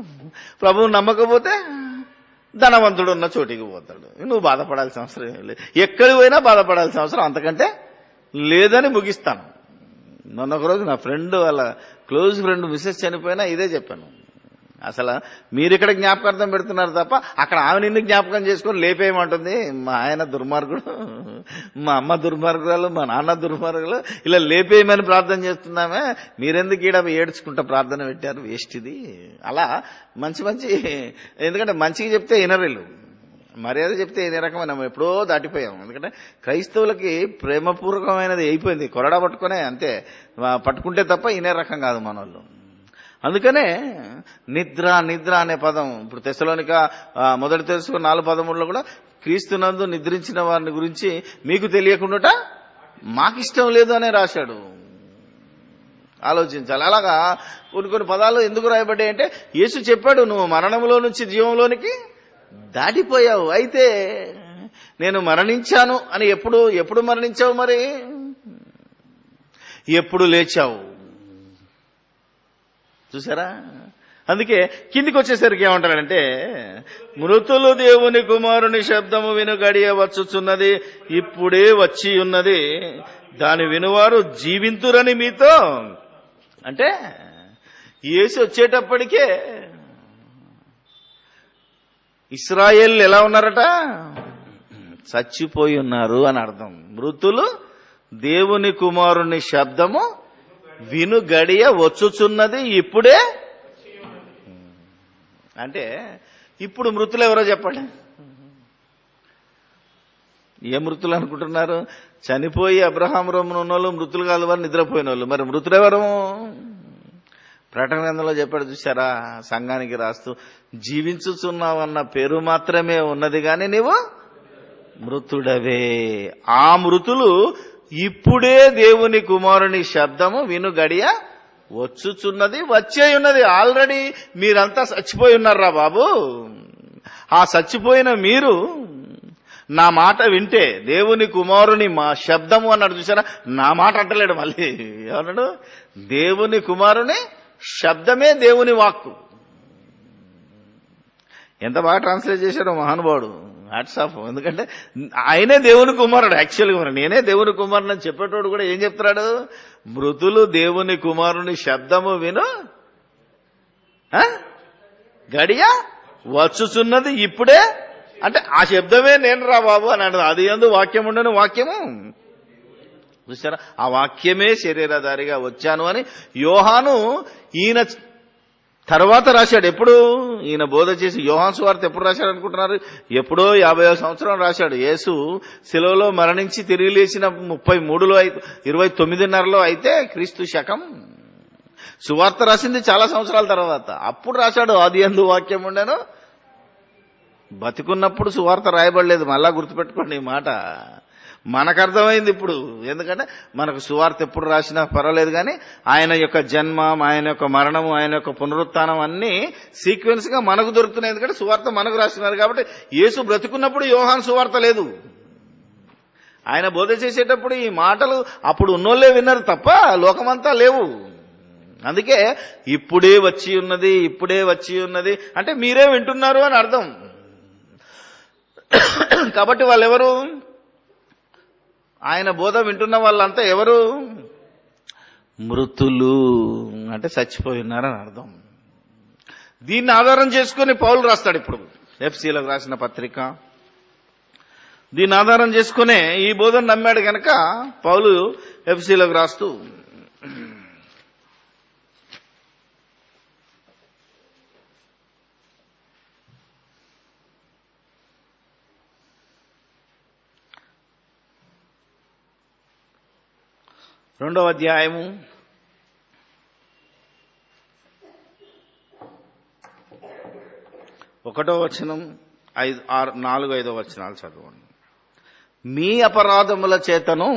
ప్రభువుని నమ్మకపోతే ధనవంతుడు ఉన్న చోటికి పోతాడు. నువ్వు బాధపడాల్సిన అవసరం లేదు, ఎక్కడికి పోయినా బాధపడాల్సిన అవసరం అంతకంటే లేదని ముగిస్తాను. మొన్న ఒకరోజు నా ఫ్రెండ్, వాళ్ళ క్లోజ్ ఫ్రెండ్ మిస్సెస్ చనిపోయినా ఇదే చెప్పాను. అసలు మీరు ఇక్కడ జ్ఞాపకార్థం పెడుతున్నారు తప్ప అక్కడ ఆమె నిన్ను జ్ఞాపకం చేసుకొని లేపేయమంటుంది. మా ఆయన దుర్మార్గుడు, మా అమ్మ దుర్మార్గురాలు, మా నాన్న దుర్మార్గులు, ఇలా లేపేయమని ప్రార్థన చేస్తున్నామే. మీరెందుకు ఈడ ఏడ్చుకుంటా ప్రార్థన పెట్టారు? వేస్ట్ ఇది. అలా మంచి మంచి, ఎందుకంటే మంచిగా చెప్తే వినరేళ్ళు, మర్యాద చెప్తే ఏ రకమైన మనం ఎప్పుడో దాటిపోయాం. ఎందుకంటే క్రైస్తవులకి ప్రేమపూర్వకమైనది అయిపోయింది, కొరడా పట్టుకునే అంతే, పట్టుకుంటే తప్ప ఇనే రకం కాదు మనోళ్ళు. అందుకనే నిద్ర నిద్ర అనే పదం ఇప్పుడు తెస్సలోనిక మొదటి తెస్సలోనిక 4:13 కూడా క్రీస్తునందు నిద్రించిన వారిని గురించి మీకు తెలియకుండా మాకిష్టం లేదు అనే రాశాడు. ఆలోచించాలి. అలాగా కొన్ని పదాలు ఎందుకు రాయబడ్డాయి అంటే యేసు చెప్పాడు, నువ్వు మరణంలో నుంచి జీవంలోనికి దాటిపోయావు. అయితే నేను మరణించాను అని ఎప్పుడు మరణించావు? మరి ఎప్పుడు లేచావు? చూసారా? అందుకే కిందికి వచ్చేసరికి ఏమంటారంటే, మృతులు దేవుని కుమారుని శబ్దము విను గడియ వచ్చుచున్నది, ఇప్పుడే వచ్చి ఉన్నది, దాని వినువారు జీవింతురని మీతో. అంటే యేసు వచ్చేటప్పటికే ఇశ్రాయేలు ఎలా ఉన్నారట? చచ్చిపోయి ఉన్నారు అని అర్థం. మృతులు దేవుని కుమారుని శబ్దము విను గడియ వచ్చుచున్నది, ఇప్పుడే. అంటే ఇప్పుడు మృతులు ఎవరో చెప్పండి? ఏ మృతులు అనుకుంటున్నారు? చనిపోయి అబ్రహాం రొమ్మున ఉన్నోళ్ళు మృతులు కాదు, వారు నిద్రపోయిన వాళ్ళు. మరి మృతులెవరు? ప్రకటన గ్రంథంలో చెప్పాడు చూసారా, సంఘానికి రాస్తూ, జీవించుచున్నావన్న పేరు మాత్రమే ఉన్నది గాని నీవు మృతుడవే. ఆ మృతులు ఇప్పుడే దేవుని కుమారుని శబ్దము విను గడియ వచ్చుచున్నది, వచ్చే ఉన్నది. ఆల్రెడీ మీరంతా చచ్చిపోయి ఉన్నారా బాబు. ఆ చచ్చిపోయిన మీరు నా మాట వింటే, దేవుని కుమారుని మా శబ్దము అన్నాడు చూసారా, నా మాట అంటలేడు, మళ్ళీ ఏమన్నాడు? దేవుని కుమారుని శబ్దమే దేవుని వాక్కు. ఎంత బాగా ట్రాన్స్లేట్ చేశాడో మహానుభావుడు, హ్యాట్స్ ఆఫ్. ఎందుకంటే ఆయనే దేవుని కుమారుడు. యాక్చువల్గా మరి నేనే దేవుని కుమారుడు అని చెప్పేటోడు కూడా ఏం చెప్తున్నాడు? మృతులు దేవుని కుమారుని శబ్దము విను గడియ వచ్చుచున్నది, ఇప్పుడే. అంటే ఆ శబ్దమే నేను రా బాబు అని అన్నది. అది ఎందు వాక్యం ఉండను, వాక్యము చూసారా, ఆ వాక్యమే శరీరధారిగా వచ్చాను అని యోహాను ఈయన తర్వాత రాశాడు. ఎప్పుడు ఈయన బోధ చేసి యోహాను సువార్త ఎప్పుడు రాశాడు అనుకుంటున్నారు? ఎప్పుడో 50వ సంవత్సరం రాశాడు. యేసు శిలువలో మరణించి తిరిగి లేచిన 33లో 29:30లో అయితే క్రీస్తు శకం. సువార్త రాసింది చాలా సంవత్సరాల తర్వాత. అప్పుడు రాశాడు, ఆది యందు వాక్యం ఉండెను. బతికున్నప్పుడు సువార్త రాయబడలేదు. మళ్ళా గుర్తుపెట్టుకోండి ఈ మాట. మనకు అర్థమైంది ఇప్పుడు. ఎందుకంటే మనకు సువార్త ఎప్పుడు రాసినా పర్వాలేదు, కానీ ఆయన యొక్క జన్మ, ఆయన యొక్క మరణము, ఆయన యొక్క పునరుత్థానం అన్ని సీక్వెన్స్ గా మనకు దొరుకుతున్నాయి. ఎందుకంటే సువార్త మనకు రాసినారు కాబట్టి. యేసు బ్రతుకున్నప్పుడు యోహాను సువార్త లేదు. ఆయన బోధ చేసేటప్పుడు ఈ మాటలు అప్పుడు ఉన్నోళ్లే విన్నారు తప్ప లోకమంతా లేవు. అందుకే ఇప్పుడే వచ్చి ఉన్నది, ఇప్పుడే వచ్చి ఉన్నది అంటే మీరే వింటున్నారు అని అర్థం. కాబట్టి వాళ్ళెవరు? ఆయన బోధ వింటున్న వాళ్ళంతా ఎవరు? మృతులు, అంటే చచ్చిపోయి ఉన్నారని అర్థం. దీన్ని ఆధారం చేసుకుని పౌలు రాస్తాడు ఇప్పుడు ఎఫ్సీలకు రాసిన పత్రిక. దీన్ని ఆధారం చేసుకునే ఈ బోధన నమ్మాడు గనక పౌలు ఎఫ్సీలకు రాస్తూ, రెండవ అధ్యాయము 1వ వచనం 4, 5 వచనాలు చదవండి. మీ అపరాధముల చేతను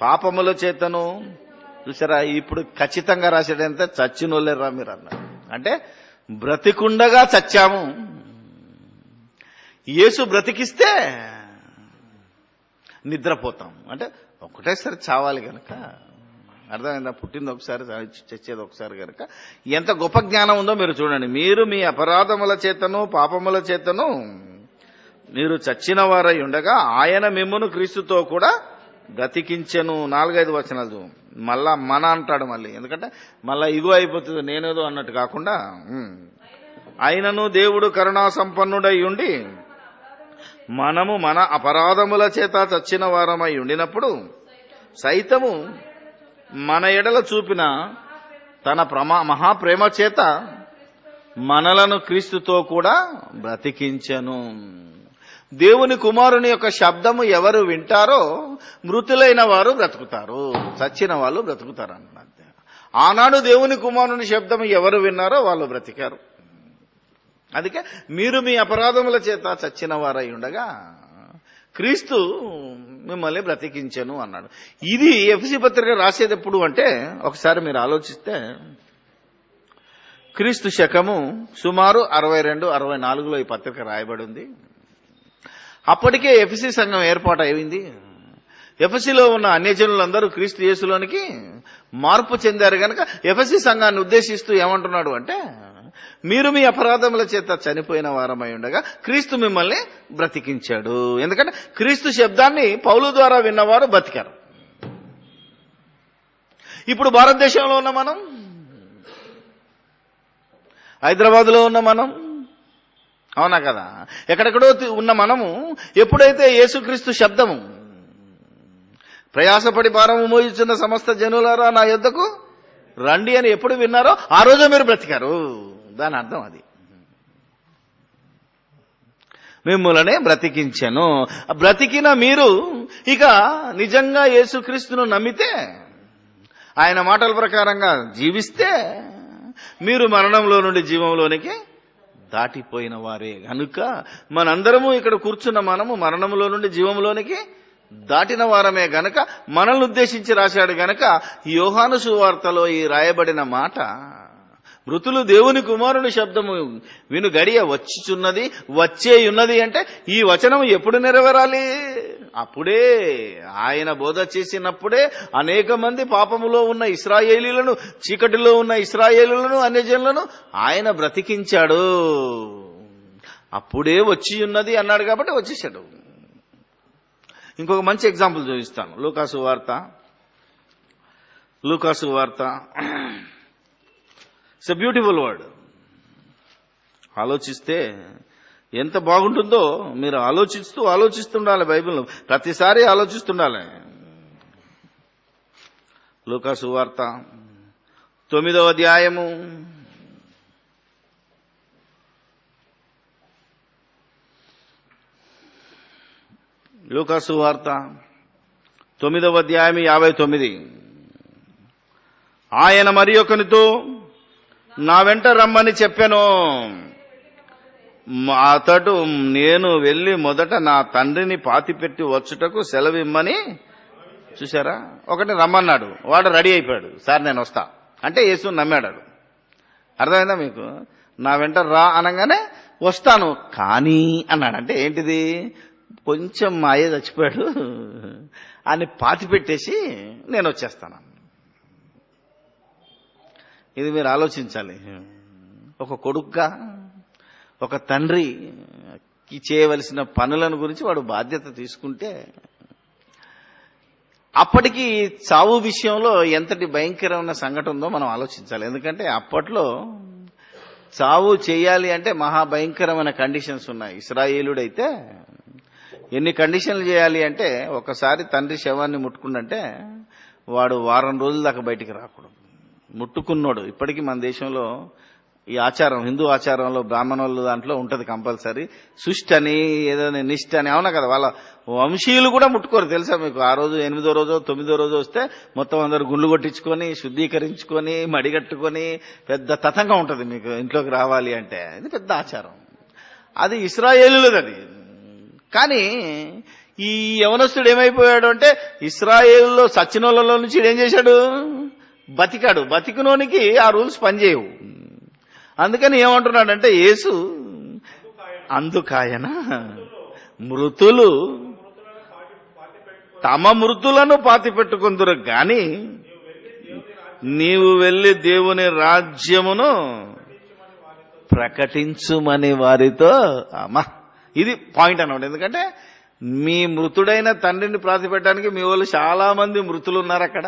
పాపముల చేతను. చూసారా, ఇప్పుడు ఖచ్చితంగా రాసేటంటే చచ్చినోళ్ళేరా మీరు అన్నారు. అంటే బ్రతికుండగా చచ్చాము. యేసు బ్రతికిస్తే నిద్రపోతాం. అంటే ఒకటేసారి చావాలి గనక, అర్థమైందా? పుట్టింది ఒకసారి, చచ్చేది ఒకసారి గనక ఎంత గొప్ప జ్ఞానం ఉందో మీరు చూడండి. మీరు మీ అపరాధముల చేతను పాపముల చేతను మీరు చచ్చిన వారై ఉండగా ఆయన మిమ్మును క్రీస్తుతో కూడా బ్రతికించెను. 4-5 వచనాలు మళ్ళా మన అంటాడు మళ్ళీ, ఎందుకంటే మళ్ళా ఇగో అయిపోతుంది నేనేదో అన్నట్టు కాకుండా. అయినను దేవుడు కరుణా సంపన్నుడై ఉండి మనము మన అపరాధముల చేత చచ్చిన వారమై ఉండినప్పుడు సైతము మన ఎడల చూపిన తన మహాప్రేమ చేత మనలను క్రీస్తుతో కూడా బ్రతికించెను. దేవుని కుమారుని యొక్క శబ్దము ఎవరు వింటారో మృతులైన వారు బ్రతుకుతారు, చచ్చిన వాళ్ళు బ్రతుకుతారు అన్నమాట. ఆనాడు దేవుని కుమారుని శబ్దము ఎవరు విన్నారో వాళ్ళు బ్రతికారు. అందుకే మీరు మీ అపరాధముల చేత చచ్చిన వారై ఉండగా క్రీస్తు మిమ్మల్ని బ్రతికించెను అన్నాడు. ఇది ఎఫెసీ పత్రిక రాసేది ఎప్పుడు అంటే, ఒకసారి మీరు ఆలోచిస్తే క్రీస్తు శకము సుమారు 62-64లో ఈ పత్రిక రాయబడి ఉంది. అప్పటికే ఎఫెసీ సంఘం ఏర్పాటు అయింది. ఎఫెసీలో ఉన్న అన్యజనులందరూ క్రీస్తు యేసులోనికి మార్పు చెందారు గనక ఎఫెసీ సంఘాన్ని ఉద్దేశిస్తూ ఏమంటున్నాడు అంటే, మీరు మీ అపరాధముల చేత చనిపోయిన వారమై ఉండగా క్రీస్తు మిమ్మల్ని బ్రతికించాడు. ఎందుకంటే క్రీస్తు శబ్దాన్ని పౌలు ద్వారా విన్నవారు బ్రతికారు. ఇప్పుడు భారతదేశంలో ఉన్న మనం, హైదరాబాద్లో ఉన్న మనం, అవునా కదా, ఎక్కడెక్కడో ఉన్న మనము ఎప్పుడైతే యేసుక్రీస్తు శబ్దము ప్రయాసపడి భారము మోయుచున్న సమస్త జనులారా నా యొద్దకు రండి అని ఎప్పుడు విన్నారో ఆ రోజు మీరు బ్రతికారు. దాని అర్థం అది. మిమ్ములనే బ్రతికించెను. బ్రతికిన మీరు ఇక నిజంగా యేసుక్రీస్తును నమ్మితే, ఆయన మాటల ప్రకారంగా జీవిస్తే మీరు మరణంలో నుండి జీవంలోనికి దాటిపోయిన వారే. కనుక మనందరము ఇక్కడ కూర్చున్న మనము మరణంలో నుండి జీవంలోనికి దాటిన వారమే గనక మనల్ని ఉద్దేశించి రాశాడు గనక యోహాను సువార్తలో ఈ రాయబడిన మాట, మృతులు దేవుని కుమారుని శబ్దము విను గడియ వచ్చిచున్నది, వచ్చేయున్నది అంటే ఈ వచనం ఎప్పుడు నెరవేరాలి? అప్పుడే ఆయన బోధ చేసినప్పుడే అనేక మంది పాపములో ఉన్న ఇశ్రాయేలీలను, చీకటిలో ఉన్న ఇశ్రాయేలీలను, అన్యజనులను ఆయన బ్రతికించాడు. అప్పుడే వచ్చి ఉన్నది అన్నాడు కాబట్టి వచ్చేసాడు. ఇంకొక మంచి ఎగ్జాంపుల్ చూపిస్తాను. లూకాసు వార్త ఇట్స్ ఎ బ్యూటిఫుల్ వర్డ్. ఆలోచిస్తే ఎంత బాగుంటుందో మీరు ఆలోచిస్తుండాలి. బైబిల్ ప్రతిసారి ఆలోచిస్తుండాలి. లూకాసు వార్త 9వ అధ్యాయము లూకాసు వార్త 9వ అధ్యాయం 59. ఆయన మరి ఒకనితో నా వెంట రమ్మని చెప్పాను. అతడు నేను వెళ్లి మొదట నా తండ్రిని పాతిపెట్టి వచ్చుటకు సెలవిమ్మని. చూసారా, ఒకటి రమ్మన్నాడు, వాడు రెడీ అయిపోయాడు. సార్ నేను వస్తా అంటే యేసు నమ్మాడు. అర్థమైందా మీకు? నా వెంట రా అనగానే వస్తాను కానీ అన్నాడు. అంటే ఏంటిది? కొంచెం మా అయ్య చచ్చిపోయాడు అని పాతిపెట్టేసి నేను వచ్చేస్తాను. ఇది మీరు ఆలోచించాలి. ఒక కొడుకుగా ఒక తండ్రికి చేయవలసిన పనులను గురించి వాడు బాధ్యత తీసుకుంటే అప్పటికి చావు విషయంలో ఎంతటి భయంకరమైన సంఘటన ఉందో మనం ఆలోచించాలి. ఎందుకంటే అప్పట్లో చావు చేయాలి అంటే మహాభయంకరమైన కండిషన్స్ ఉన్నాయి. ఇశ్రాయేలుడైతే ఎన్ని కండిషన్లు చేయాలి అంటే, ఒకసారి తండ్రి శవాన్ని ముట్టుకుంటే వాడు వారం రోజుల దాకా బయటికి రాకూడదు. ముట్టుకున్నాడు. ఇప్పటికీ మన దేశంలో ఈ ఆచారం, హిందూ ఆచారంలో బ్రాహ్మణుల దాంట్లో ఉంటది కంపల్సరీ. సుష్టి అని ఏదైనా నిష్ట అని, అవునా కదా, వాళ్ళ వంశీయులు కూడా ముట్టుకోరు తెలుసా మీకు. ఆ రోజు 8వ రోజు 9వ రోజు వస్తే మొత్తం అందరు గుండ్లు కొట్టించుకొని శుద్ధీకరించుకొని మడిగట్టుకొని పెద్ద తతంగా ఉంటది మీకు ఇంట్లోకి రావాలి అంటే. ఇది పెద్ద ఆచారం. అది ఇశ్రాయేలులది. అది కానీ ఈ యవనస్తుడు ఏమైపోయాడు అంటే, ఇశ్రాయేలులో సచ్చినోళ్ళలో నుంచి ఏం చేశాడు? బతికాడు. బతికినోనికి ఆ రూల్స్ పనిచేయవు. అందుకని ఏమంటున్నాడంటే యేసు, అందుకాయన మృతులు తమ మృతులను పాతిపెట్టుకుందురు గాని నీవు వెళ్లి దేవుని రాజ్యమును ప్రకటించుమని వారితో. అమ్మా, ఇది పాయింట్ అన్నమాట. ఎందుకంటే మీ మృతుడైన తండ్రిని ప్రాతిపెట్టడానికి మీ వాళ్ళు చాలా మంది మృతులు ఉన్నారు అక్కడ,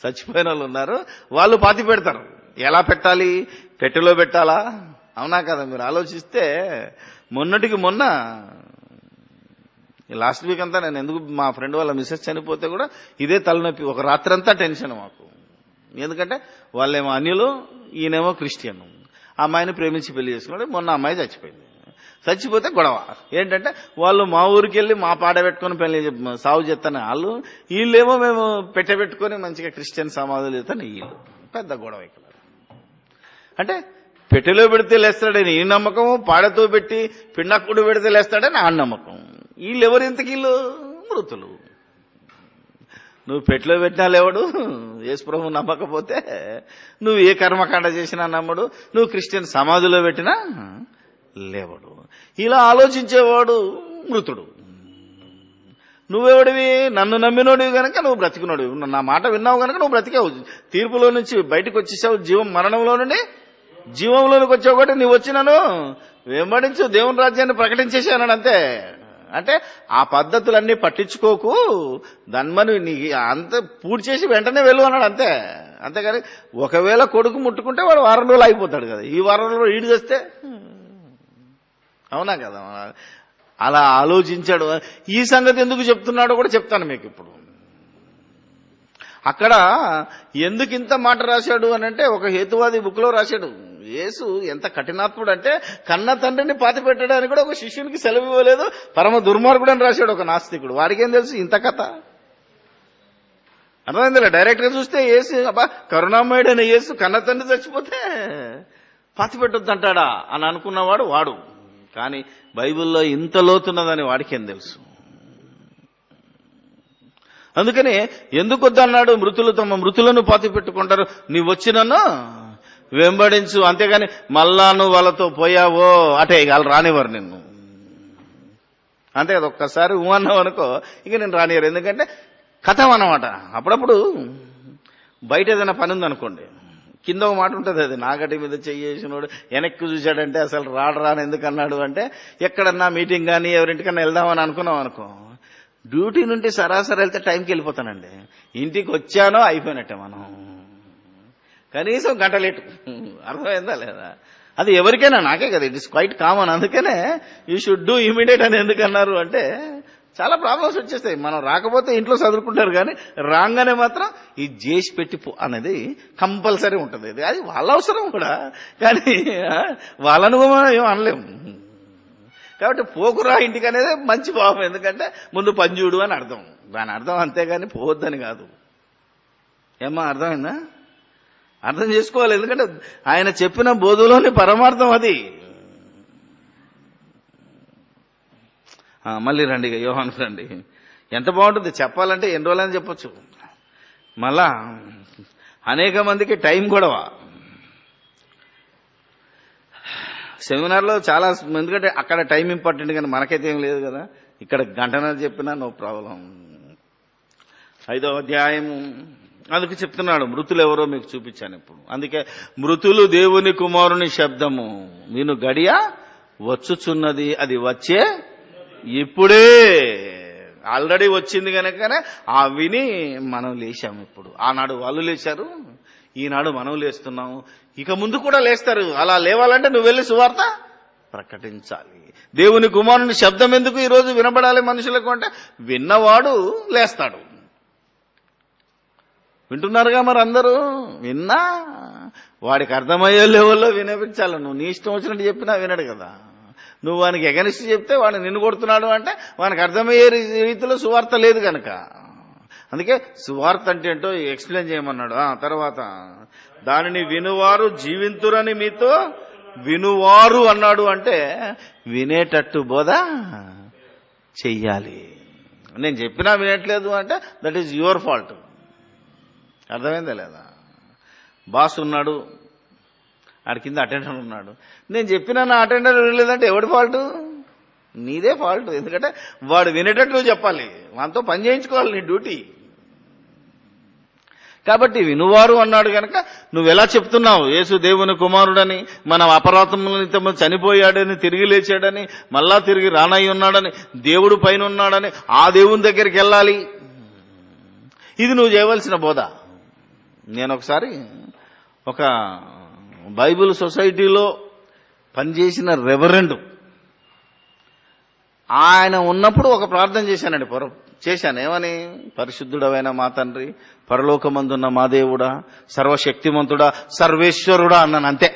చచ్చిపోయిన వాళ్ళు ఉన్నారు, వాళ్ళు పాతి పెడతారు. ఎలా పెట్టాలి? పెట్టెలో పెట్టాలా? అవునా కదా? మీరు ఆలోచిస్తే మొన్నటికి మొన్న లాస్ట్ వీక్ అంతా నేను ఎందుకు మా ఫ్రెండ్ వాళ్ళ మిస్సెస్ చనిపోతే కూడా ఇదే తలనొప్పి, ఒక రాత్రంతా టెన్షన్ మాకు. ఎందుకంటే వాళ్ళేమో అన్యులు, ఈయనేమో క్రిస్టియన్. అమ్మాయిని ప్రేమించి పెళ్లి చేసుకున్నాడు. మొన్న అమ్మాయి చచ్చిపోయింది. చచ్చిపోతే గొడవ ఏంటంటే వాళ్ళు మా ఊరికి వెళ్ళి మా పాట పెట్టుకుని పెళ్లి సాగు చేస్తాను వాళ్ళు, వీళ్ళేమో మేము పెట్టబెట్టుకుని మంచిగా క్రిస్టియన్ సమాధులు చేస్తాను వీళ్ళు. పెద్ద గొడవ ఇక్కడ. అంటే పెట్టెలో పెడితే లేస్తాడని ఈ నమ్మకం, పాడతో పెట్టి పిండక్కుడు పెడితే లేస్తాడని ఆ నమ్మకం. వీళ్ళు ఎవరు ఇంతకీ? వీళ్ళు మృతులు. నువ్వు పెట్టెలో పెట్టినా లేవడు, యేసుప్రభు నమ్మకపోతే నువ్వు ఏ కర్మకాండ చేసినా నమ్మడు, నువ్వు క్రిస్టియన్ సమాధిలో పెట్టినా లేవడు. ఇలా ఆలోచించేవాడు మృతుడు. నువ్వెవడివి? నన్ను నమ్మినోడివి గనక నువ్వు బ్రతికినోడివి, నా మాట విన్నావు గనక నువ్వు బ్రతికావు, తీర్పులో నుంచి బయటకు వచ్చేసావు, మరణంలో నుండి జీవంలోనికి వచ్చావు. కాబట్టి నువ్వు వచ్చినాను వెంబడించు, దేవుని రాజ్యాన్ని ప్రకటించేసాను అంతే. అంటే ఆ పద్ధతులన్నీ పట్టించుకోకు, దన్మను నీ అంత పూర్తి చేసి వెంటనే వెళ్ళు అన్నాడు అంతే. అంతేగాని ఒకవేళ కొడుకు ముట్టుకుంటే వాడు వారం రోజులు అయిపోతాడు కదా, ఈ వారం రోజులు ఈడు చేస్తే అవునా కదా? అలా ఆలోచించాడు. ఈ సంగతి ఎందుకు చెప్తున్నాడో కూడా చెప్తాను మీకు ఇప్పుడు. అక్కడ ఎందుకు ఇంత మాట రాశాడు అని అంటే ఒక హేతువాది బుక్లో రాశాడు. యేసు ఎంత కఠినాత్ముడు అంటే కన్న తండ్రిని పాతి పెట్టడానికి కూడా ఒక శిష్యునికి సెలవు ఇవ్వలేదు, పరమ దుర్మార్గుడు అని రాశాడు ఒక నాస్తికుడు. వాడికేం తెలుసు ఇంత కథ? అర్థమైందిలే. డైరెక్ట్గా చూస్తే యేసు అబ్బా కరుణామయుడైన యేసు కన్న తండ్రి చచ్చిపోతే పాతి పెట్టొద్దంటాడా అని అనుకున్నవాడు వాడు. కానీ బైబిల్లో ఇంత లోతున్నదని వాడికేం తెలుసు? అందుకని ఎందుకు వద్దన్నాడు? మృతులు తమ మృతులను పాతి పెట్టుకుంటారు, నీవు వచ్చినను వెంబడించు. అంతేగాని మళ్ళా నువ్వు వాళ్ళతో పోయావో అటే వాళ్ళు రానివ్వరు నిన్ను. అంతే కదా? ఒక్కసారి అన్నావు అనుకో ఇక నేను రానివ్వరు. ఎందుకంటే కథం అన్నమాట. అప్పుడప్పుడు బయట ఏదైనా పని ఉందనుకోండి, కింద ఒక మాట ఉంటుంది, అది నాగటి మీద చెయ్యేసినోడు వెనక్కి చూశాడంటే అసలు రాని ఎందుకు అన్నాడు అంటే, ఎక్కడన్నా మీటింగ్ కానీ ఎవరింటికన్నా వెళ్దామని అనుకున్నాం అనుకో, డ్యూటీ నుండి సరాసరి వెళ్తే టైంకి వెళ్ళిపోతానండి. ఇంటికి వచ్చానో అయిపోయినట్టే మనం, కనీసం గంట లేటు. అర్థమైందా లేదా? అది ఎవరికైనా, నాకే కదా, ఇట్ ఇస్ క్వైట్ కామన్. అందుకనే యూ షుడ్ డూ ఇమీడియట్ అని ఎందుకన్నారు అంటే చాలా ప్రాబ్లమ్స్ వచ్చేస్తాయి. మనం రాకపోతే ఇంట్లో చదువుకుంటారు, కానీ రాగానే మాత్రం ఇది చేసి పెట్టి అనేది కంపల్సరీ ఉంటుంది. అది వాళ్ళ అవసరం కూడా, కానీ వాళ్ళను మనం ఏం అనలేము. కాబట్టి పోకురా ఇంటికి అనేది మంచి భావం. ఎందుకంటే ముందు పనిచూడు అని అర్థం, దాని అర్థం. అంతేగాని పోవద్దని కాదు. ఏమ్మా అర్థమైందా? అర్థం చేసుకోవాలి. ఎందుకంటే ఆయన చెప్పిన బోధలోని పరమార్థం అది. మళ్ళీ రండి, ఇక యోహానుకు రండి. ఎంత బాగుంటుంది చెప్పాలంటే, ఎన్ని రోజులని చెప్పొచ్చు. మళ్ళా అనేక మందికి టైం గొడవ. సెమినార్లో చాలా, ఎందుకంటే అక్కడ టైం ఇంపార్టెంట్, కానీ మనకైతే ఏం లేదు కదా. ఇక్కడ గంటన్నర చెప్పినా నో ప్రాబ్లం. 5వ అధ్యాయము అందుకు చెప్తున్నాడు, మృతులు ఎవరో మీకు చూపించాను ఇప్పుడు. అందుకే మృతులు దేవుని కుమారుని శబ్దము విను గడియ వచ్చుచున్నది, అది వచ్చే ఇప్పుడే. ఆల్రెడీ వచ్చింది కనుకనే ఆ విని మనం లేచాము ఇప్పుడు. ఆనాడు వాళ్ళు లేచారు, ఈనాడు మనం లేస్తున్నాము, ఇక ముందు కూడా లేస్తారు. అలా లేవాలంటే నువ్వు వెళ్ళి సువార్త ప్రకటించాలి. దేవుని కుమారుని శబ్దం ఎందుకు ఈరోజు వినబడాలి మనుషులకు అంటే, విన్నవాడు లేస్తాడు. వింటున్నారుగా మరి అందరూ? విన్నా వాడికి అర్థమయ్యే లెవెల్లో వినిపించాలి. నువ్వు నీ ఇష్టం వచ్చినట్టు చెప్పినా వినడు కదా. నువ్వు వానికి ఎగనిస్ట్ చెప్తే వాడిని నిన్ను కొడుతున్నాడు అంటే వానికి అర్థమయ్యే రీతిలో సువార్త లేదు కనుక. అందుకే సువార్త అంటే ఏంటో ఎక్స్ప్లెయిన్ చేయమన్నాడు. తర్వాత దానిని వినువారు జీవింతురని మీతో వినువారు అన్నాడు. అంటే వినేటట్టు బోధ చెయ్యాలి. నేను చెప్పినా వినట్లేదు అంటే దట్ ఈజ్ యువర్ ఫాల్ట్. అర్థమైందా లేదా? బాస్ ఉన్నాడు, ఆడి కింద అటెండర్ ఉన్నాడు, నేను చెప్పినా నా అటెండర్ వినలేదంటే ఎవడి ఫాల్ట్? నీదే ఫాల్ట్. ఎందుకంటే వాడు వినేటట్లు చెప్పాలి, వాటితో పని చేయించుకోవాలి, నీ డ్యూటీ. కాబట్టి వినువారు అన్నాడు గనక నువ్వెలా చెప్తున్నావు యేసు దేవుని కుమారుడని, మన అపరాధముల నిమిత్తము చనిపోయాడని, తిరిగి లేచాడని, మళ్ళా తిరిగి రానై ఉన్నాడని, దేవుడు పైన ఉన్నాడని, ఆ దేవుని దగ్గరికి వెళ్ళాలి. ఇది నువ్వు చేయవలసిన బోధ. నేను ఒకసారి ఒక బైబిల్ సొసైటీలో పనిచేసిన రెవరెండ్ ఆయన ఉన్నప్పుడు ఒక ప్రార్థన చేశానండి. చేశాను. ఏమని? పరిశుద్ధుడవైన మా తండ్రి, పరలోకమందున్న మా దేవుడా, సర్వశక్తిమంతుడా, సర్వేశ్వరుడా అన్నాను. అంతే.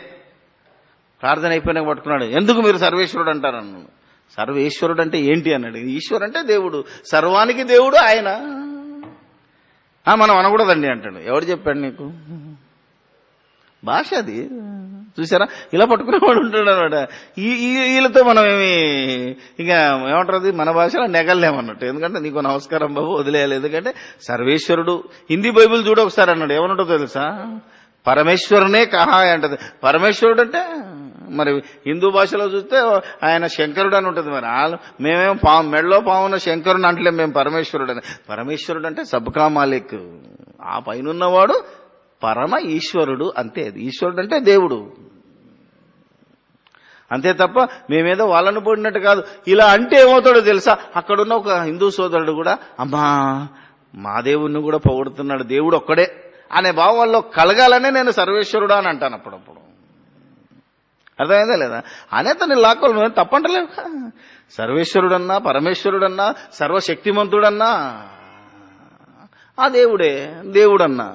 ప్రార్థన అయిపోయినాక పట్టుకున్నాడు. ఎందుకు మీరు సర్వేశ్వరుడు అంటారు అన్నాను. సర్వేశ్వరుడు అంటే ఏంటి అన్నాడు. ఈశ్వరు అంటే దేవుడు, సర్వానికి దేవుడు ఆయన. మనం అనకూడదండి అంటాడు. ఎవడు చెప్పాడు నీకు? భాష అది. చూసారా, ఇలా పట్టుకునేవాడు ఉంటాడు అనమాట. వీళ్ళతో మనం ఏమి ఇంకా ఏమంటారు, మన భాషలో నెగలేమన్నట్టు. ఎందుకంటే నీకు నమస్కారం బాబు వదిలేయాలి. ఎందుకంటే సర్వేశ్వరుడు. హిందీ బైబిల్ చూడ ఒకసారి అన్నాడు. ఏమన్నట్టు తెలుసా? పరమేశ్వరునే కహా అంటది. పరమేశ్వరుడు అంటే మరి హిందూ భాషలో చూస్తే ఆయన శంకరుడు అని ఉంటుంది. మరి మేమేం మెడలో పావున్న శంకరుడు అంటలేం మేము పరమేశ్వరుడు అని. పరమేశ్వరుడు అంటే సబ్కా మాలిక్, ఆ పైనున్నవాడు పరమ ఈశ్వరుడు. అంతే. ఈశ్వరుడు అంటే దేవుడు అంతే తప్ప మేమేదో వాళ్ళను పోడినట్టు కాదు. ఇలా అంటే ఏమవుతాడో తెలుసా? అక్కడున్న ఒక హిందూ సోదరుడు కూడా అమ్మా మా దేవుణ్ణి కూడా పొగుడుతున్నాడు, దేవుడు ఒక్కడే అనే భావం వాళ్ళు కలగాలనే నేను సర్వేశ్వరుడు అని అంటాను అప్పుడప్పుడు. అర్థమైందా లేదా? అనేతని లాక్కోలు మేము తప్పంటలేవు. సర్వేశ్వరుడన్నా, పరమేశ్వరుడన్నా, సర్వశక్తిమంతుడన్నా ఆ దేవుడే దేవుడన్నా.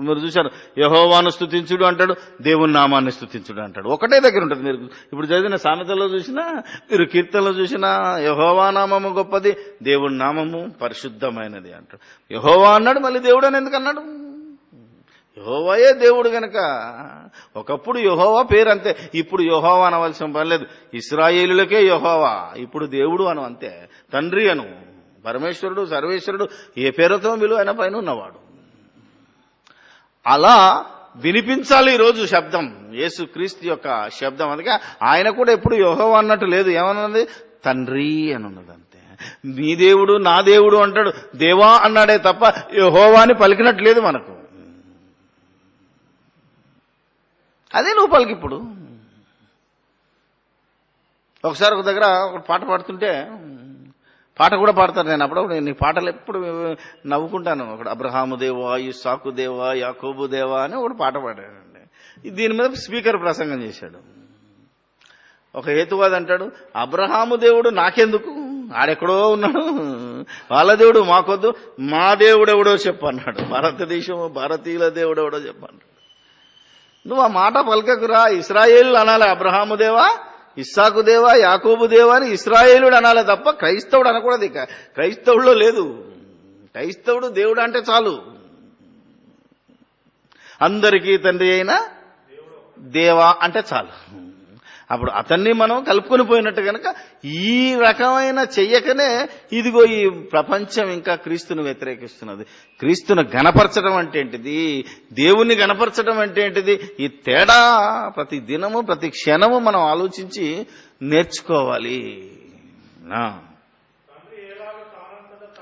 మీరు చూశారు, యెహోవాను స్తుతించుడు అంటాడు, దేవుని నామాన్ని స్తుతించుడు అంటాడు. ఒకటే దగ్గర ఉంటుంది. మీరు ఇప్పుడు చదివిన సామెతలో చూసినా, మీరు కీర్తనలో చూసినా యెహోవా నామము గొప్పది, దేవుని నామము పరిశుద్ధమైనది అంటాడు. యెహోవా అన్నాడు, మళ్ళీ దేవుడు అని ఎందుకు అన్నాడు? యెహోవాయే దేవుడు గనక. ఒకప్పుడు యెహోవా పేరు అంతే. ఇప్పుడు యెహోవా అనవలసిన పని లేదు. ఇశ్రాయేలులకే యెహోవా, ఇప్పుడు దేవుడు అను అంతే. తండ్రి అను, పరమేశ్వరుడు, సర్వేశ్వరుడు, ఏ పేరుతో విలువ ఆయన పైన ఉన్నవాడు. అలా వినిపించాలి ఈరోజు శబ్దం, యేసు క్రీస్తు యొక్క శబ్దం. అందుకే ఆయన కూడా ఎప్పుడు యెహోవా అన్నట్టు లేదు. ఏమన్నది? తండ్రి అని ఉన్నది అంతే. నీ దేవుడు నా దేవుడు అంటాడు, దేవా అన్నాడే తప్ప యెహోవా అని పలికినట్టు లేదు మనకు. అదే నువ్వు పలికి. ఇప్పుడు ఒకసారి ఒక దగ్గర ఒక పాట పాడుతుంటే, పాట కూడా పాడతారు. నేను అప్పుడప్పుడు నీ పాటలు ఎప్పుడు నవ్వుకుంటాను. ఒకడు అబ్రహాము దేవా, ఇస్సాకు దేవా, యాకోబు దేవా అని ఒకటి పాట పాడాడండి. దీని మీద స్పీకర్ ప్రసంగం చేశాడు. ఒక హేతువాది అంటాడు, అబ్రహాము దేవుడు నాకెందుకు, ఆడెక్కడో ఉన్నాడు, వాళ్ళ దేవుడు మాకొద్దు, మా దేవుడు ఎవడో చెప్పన్నాడు. భారతదేశం భారతీయుల దేవుడు ఎవడో చెప్పన్నాడు. నువ్వు ఆ మాట పలకకురా. ఇశ్రాయేలు అనాలి, అబ్రహాము దేవా, ఇస్సాకు దేవా, యాకోబు దేవా అని ఇశ్రాయేలుడు అనాలే తప్ప క్రైస్తవుడు అనకూడదు. ఇక క్రైస్తవుల్లో లేదు. క్రైస్తవుడు దేవుడు అంటే చాలు. అందరికీ తండ్రి అయిన దేవా అంటే చాలు. అప్పుడు అతన్ని మనం కలుపుకొని పోయినట్టు కనుక ఈ రకమైన చెయ్యకనే ఇదిగో ఈ ప్రపంచం ఇంకా క్రీస్తును వ్యతిరేకిస్తున్నది. క్రీస్తును గణపరచడం అంటే ఏంటిది, దేవుణ్ణి గణపరచడం అంటే ఏంటిది, ఈ తేడా ప్రతి దినము ప్రతి క్షణము మనం ఆలోచించి నేర్చుకోవాలి.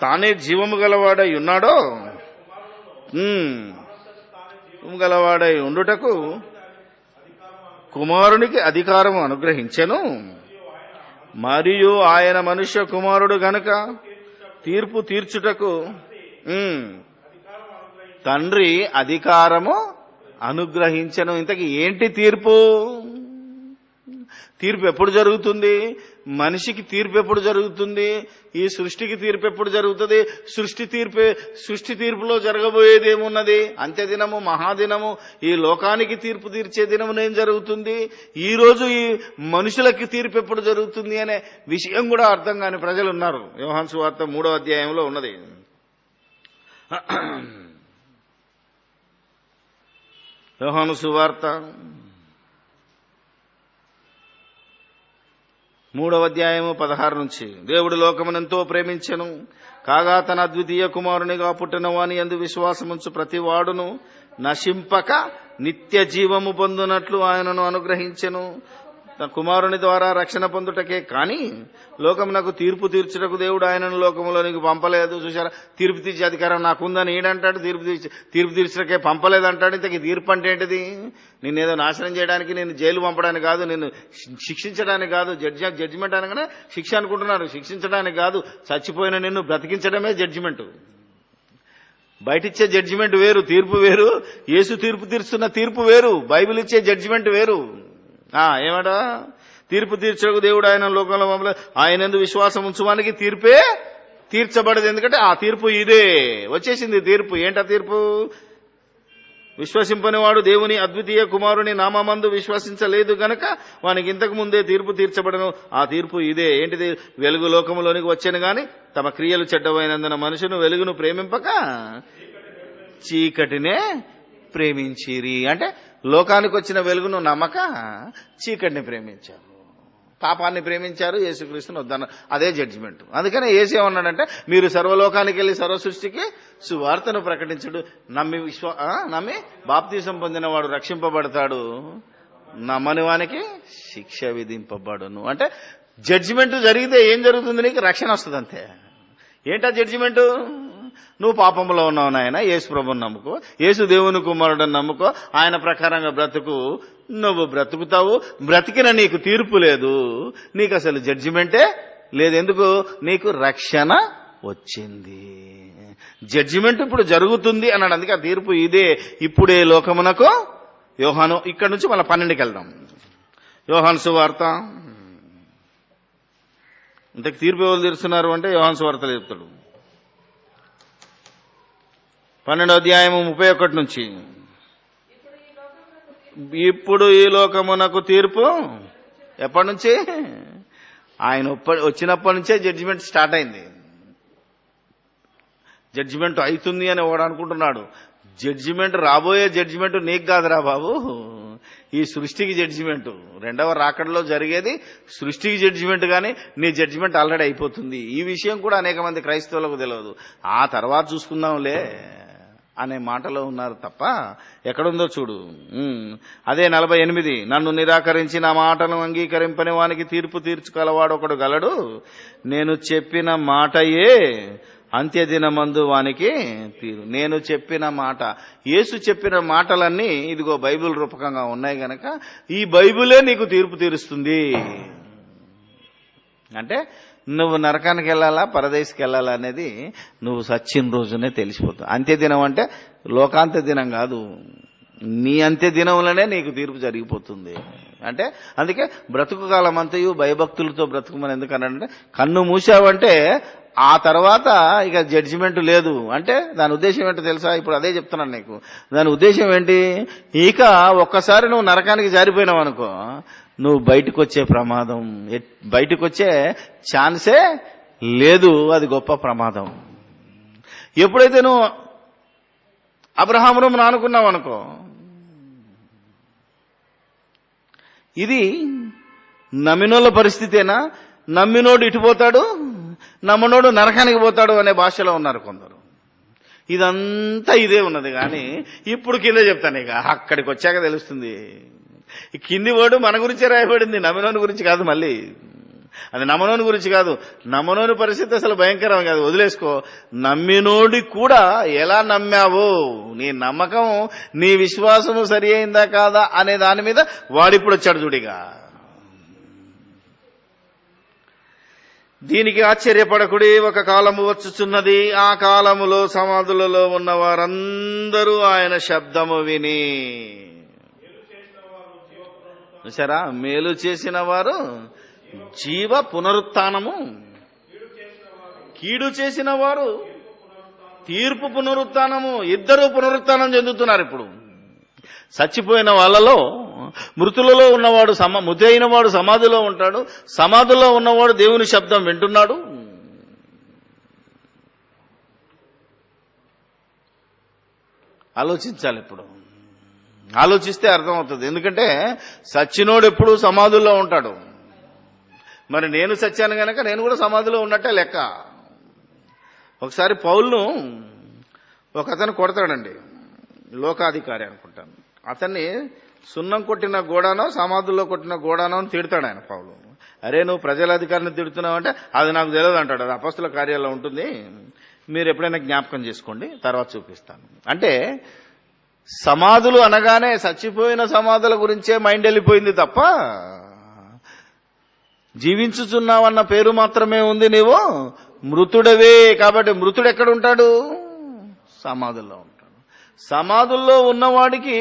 తానే జీవము గలవాడై ఉన్నాడో గలవాడై ఉండుటకు కుమారునికి అధికారము అనుగ్రహించెను. మరియు ఆయన మనుష్య కుమారుడు గనుక తీర్పు తీర్చుటకు తండ్రి అధికారము అనుగ్రహించెను. ఇంతకీ ఏంటి తీర్పు? తీర్పు ఎప్పుడు జరుగుతుంది? మనిషికి తీర్పు ఎప్పుడు జరుగుతుంది? ఈ సృష్టికి తీర్పు ఎప్పుడు జరుగుతుంది? సృష్టి తీర్పులో జరగబోయేది ఏమున్నది? అంత్యదినము, మహాదినము, ఈ లోకానికి తీర్పు తీర్చే దినము ఏం జరుగుతుంది? ఈ రోజు ఈ మనుషులకి తీర్పు ఎప్పుడు జరుగుతుంది అనే విషయం కూడా అర్థం కాని ప్రజలు ఉన్నారు. యోహాను సువార్త 3వ అధ్యాయంలో ఉన్నది. యోహాను సువార్త 3వ అధ్యాయము 16 నుంచి, దేవుడు లోకమునెంతో ప్రేమించెను, కాగా తన అద్వితీయ కుమారునిగా పుట్టిన వాని యందు విశ్వాసముంచు ప్రతివాడును నశింపక నిత్య జీవము పొందునట్లు ఆయనను అనుగ్రహించెను. తన కుమారుని ద్వారా రక్షణ పొందుటకే కానీ లోకమునకు తీర్పు తీర్చుటకు దేవుడు ఆయనను లోకములోనికి పంపలేదు. చూసారా, తీర్పు తీర్చే అధికారం నాకుందని ఈడంటాడు, తీర్పు తీర్చటకే పంపలేదంటాడు. ఇంతకీ తీర్పు అంటే ఏంటిది? నిన్నేదో నాశనం చేయడానికి, నేను జైలు పంపడానికి కాదు, నిన్ను శిక్షించడానికి కాదు. జడ్జిమెంట్ అనగానే శిక్ష అనుకుంటున్నారు, శిక్షించడానికి కాదు. చచ్చిపోయిన నిన్ను బ్రతికించడమే జడ్జిమెంట్. బయటిచ్చే జడ్జిమెంట్ వేరు, తీర్పు వేరు. యేసు తీర్పు తీరుస్తున్న తీర్పు వేరు, బైబిల్ ఇచ్చే జడ్జిమెంట్ వేరు. ఏమట? తీర్పు తీర్చకు దేవుడు ఆయన లోకంలో పంపలేదు, ఆయన యందు విశ్వాసం ఉంచువానికి తీర్పే తీర్చబడదు. ఎందుకంటే ఆ తీర్పు ఇదే వచ్చేసింది. తీర్పు ఏంటా తీర్పు? విశ్వసింపనివాడు దేవుని అద్వితీయ కుమారుని నామమందు విశ్వసించలేదు గనక వానికి ఇంతకు ముందే తీర్పు తీర్చబడను. ఆ తీర్పు ఇదే. ఏంటిది? వెలుగు లోకములోనికి వచ్చాను గాని తమ క్రియలు చెడ్డమైనందున మనుషును వెలుగును ప్రేమింపక చీకటినే ప్రేమించిరి. అంటే లోకానికి వచ్చిన వెలుగును నమ్మక చీకటిని ప్రేమించారు, పాపాన్ని ప్రేమించారు, యేసుక్రీస్తుని వద్దన్నారు. అదే జడ్జిమెంట్. అందుకనే యేసు ఏమన్నాడంటే, మీరు సర్వలోకానికి వెళ్లి సర్వ సృష్టికి సువార్తను ప్రకటించుడు. నమ్మి బాప్తీసం పొందినవాడు రక్షింపబడతాడు, నమ్మని వానికి శిక్ష విధింపబడును. అంటే జడ్జిమెంట్ జరిగితే ఏం జరుగుతుంది? నీకు రక్షణ వస్తుంది అంతే. ఏంటా జడ్జిమెంటు? నువ్వు పాపంలో ఉన్నావు నాయన, యేసు ప్రభుని నమ్ముకో, యేసు దేవుని కుమారుడని నమ్ముకో, ఆయన ప్రకారంగా బ్రతుకు, నువ్వు బ్రతుకుతావు. బ్రతికిన నీకు తీర్పు లేదు, నీకు అసలు జడ్జిమెంటే లేదు. ఎందుకు? నీకు రక్షణ వచ్చింది. జడ్జిమెంట్ ఇప్పుడు జరుగుతుంది అన్నాడు. అందుకే ఆ తీర్పు ఇదే. ఇప్పుడే లోకమునకు యోహాను, ఇక్కడ నుంచి మళ్ళీ 12కి వెళ్దాం. యోహాను సువార్త. ఇంతకు తీర్పు ఎవరు తీరుస్తున్నారు అంటే యోహాను సువార్తలు చెప్తాడు. 12వ అధ్యాయము 31 నుంచి. ఇప్పుడు ఈ లోకమునకు తీర్పు ఎప్పటి నుంచి? ఆయన వచ్చినప్పటి నుంచే జడ్జిమెంట్ స్టార్ట్ అయింది. జడ్జిమెంట్ అవుతుంది అని వాడు అనుకుంటున్నాడు. జడ్జిమెంట్, రాబోయే జడ్జిమెంట్ నీకు కాదురా బాబు, ఈ సృష్టికి జడ్జిమెంట్. రెండవ రాకడలో జరిగేది సృష్టికి జడ్జిమెంట్, కానీ నీ జడ్జిమెంట్ ఆల్రెడీ అయిపోతుంది. ఈ విషయం కూడా అనేక మంది క్రైస్తవులకు తెలియదు. ఆ తర్వాత చూసుకుందాంలే అనే మాటలో ఉన్నారు తప్ప ఎక్కడుందో చూడు. అదే 48. నన్ను నిరాకరించి నా మాటను అంగీకరింపని వానికి తీర్పు తీర్చుకలవాడు ఒకడు గలడు. నేను చెప్పిన మాటయే అంత్యదినమందు వానికి తీరు. నేను చెప్పిన మాట, యేసు చెప్పిన మాటలన్నీ ఇదిగో బైబిల్ రూపకంగా ఉన్నాయి గనక ఈ బైబిలే నీకు తీర్పు తీరుస్తుంది. అంటే నువ్వు నరకానికి వెళ్ళాలా, పరదేశికి వెళ్ళాలా అనేది నువ్వు సచ్చిన రోజునే తెలిసిపోతుంది. అంత్యదినం అంటే లోకాంత్య దినం కాదు, నీ అంత్యదినంలోనే నీకు తీర్పు జరిగిపోతుంది. అంటే అందుకే బ్రతుకు కాలం అంతయు భయభక్తులతో బ్రతుకుమని ఎందుకన్నాడంటే, కన్ను మూసావంటే ఆ తర్వాత ఇక జడ్జిమెంట్ లేదు. అంటే దాని ఉద్దేశం ఏంటో తెలుసా? ఇప్పుడు అదే చెప్తున్నాను నీకు. దాని ఉద్దేశం ఏంటి? ఇక ఒక్కసారి నువ్వు నరకానికి జారిపోయినావు అనుకో, నువ్వు బయటకు వచ్చే ప్రమాదం, బయటకు వచ్చే ఛాన్సే లేదు. అది గొప్ప ప్రమాదం. ఎప్పుడైతే నువ్వు అబ్రహామును నానుకున్నావు అనుకో, ఇది నమ్మినోళ్ళ పరిస్థితేనా? నమ్మినోడు ఇటుపోతాడు, నమ్మనోడు నరకానికి పోతాడు అనే భాషలో ఉన్నారు కొందరు. ఇదంతా ఇదే ఉన్నది. కానీ ఇప్పుడు కింద చెప్తాను, ఇక అక్కడికి వచ్చాక తెలుస్తుంది. ఈ కింది వాడు మన గురించే రాయబడింది, నమ్మనోని గురించి కాదు. మళ్ళీ అది నమ్మనోని గురించి కాదు. నమ్మనోని పరిస్థితి అసలు భయంకరం కాదు, వదిలేసుకో. నమ్మినోడి కూడా ఎలా నమ్మావో, నీ నమ్మకం, నీ విశ్వాసము సరి అయిందా కాదా అనే దాని మీద వాడిప్పుడు వచ్చాడు చూడిగా. దీనికి ఆశ్చర్యపడకుడి, ఒక కాలము వచ్చుచున్నది, ఆ కాలములో సమాధులలో ఉన్న వారందరూ ఆయన శబ్దము విని. చూసారా? మేలు చేసిన వారు జీవ పునరుత్థానము, కీడు చేసిన వారు తీర్పు పునరుత్థానము. ఇద్దరు పునరుత్థానం చెందుతున్నారు. ఇప్పుడు చచ్చిపోయిన వాళ్ళలో, మృతులలో ఉన్నవాడు మృతి అయిన వాడు సమాధిలో ఉంటాడు, సమాధిలో ఉన్నవాడు దేవుని శబ్దం వింటున్నాడు. ఆలోచించాలి. ఇప్పుడు ఆలోచిస్తే అర్థమవుతుంది. ఎందుకంటే సచ్చినోడు ఎప్పుడు సమాధుల్లో ఉంటాడు. మరి నేను సచ్చాను గనక నేను కూడా సమాధిలో ఉన్నట్టే లెక్క. ఒకసారి పౌలును ఒక అతను కొడతాడండి, లోకాధికారి అనుకుంటాను. అతన్ని సున్నం కొట్టిన గోడానో సమాధుల్లో కొట్టిన గోడానో అని తిడతాడు ఆయన పౌలు. అరే నువ్వు ప్రజల అధికారిని తిడుతున్నావు అంటే అది నాకు తెలియదు అంటాడు. అది అపొస్తలుల కార్యాల్లో ఉంటుంది, మీరు ఎప్పుడైనా జ్ఞాపకం చేసుకోండి, తర్వాత చూపిస్తాను. అంటే సమాధులు అనగానే చచ్చిపోయిన సమాధుల గురించే మైండ్ వెళ్ళిపోయింది తప్ప జీవించుచున్నావన్న పేరు మాత్రమే ఉంది. నీవు మృతుడవే. కాబట్టి మృతుడు ఎక్కడ ఉంటాడు? సమాధుల్లో ఉంటాడు. సమాధుల్లో ఉన్నవాడికి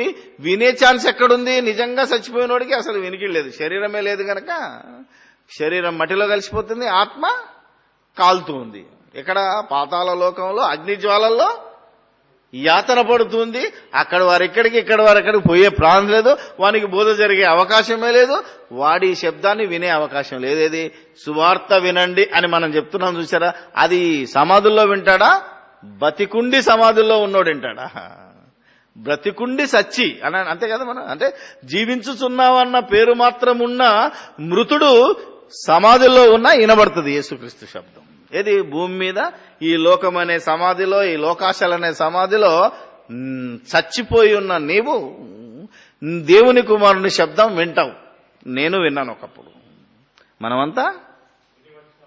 వినే ఛాన్స్ ఎక్కడుంది? నిజంగా చచ్చిపోయిన వాడికి అసలు వినికిడి లేదు, శరీరమే లేదు గనక శరీరం మట్టిలో కలిసిపోతుంది, ఆత్మ కాలుతూ ఉంది. ఇక్కడ పాతాళ లోకంలో అగ్నిజ్వాలల్లో యాతన పడుతుంది. అక్కడ వారెక్కడికి ఇక్కడ వారెక్కడికి పోయే ప్రాణం లేదు, వానికి బోధ జరిగే అవకాశమే లేదు, వాడి శబ్దాన్ని వినే అవకాశం లేదు. ఏది సువార్త వినండి అని మనం చెప్తున్నాం చూసారా, అది సమాధుల్లో వింటాడా? బతికుండి సమాధుల్లో ఉన్నోడు వింటాడా? బ్రతికుండి సచ్చి అని అంతే కదా. మనం అంటే జీవించుచున్నావన్న పేరు మాత్రం ఉన్న మృతుడు సమాధిలో ఉన్నా వినబడుతుంది యేసుక్రీస్తు శబ్దం. ఏది భూమి మీద ఈ లోకం అనే సమాధిలో, ఈ లోకాశలనే సమాధిలో చచ్చిపోయి ఉన్న నీవు దేవుని కుమారుని శబ్దం వింటావు. నేను విన్నాను ఒకప్పుడు. మనమంతా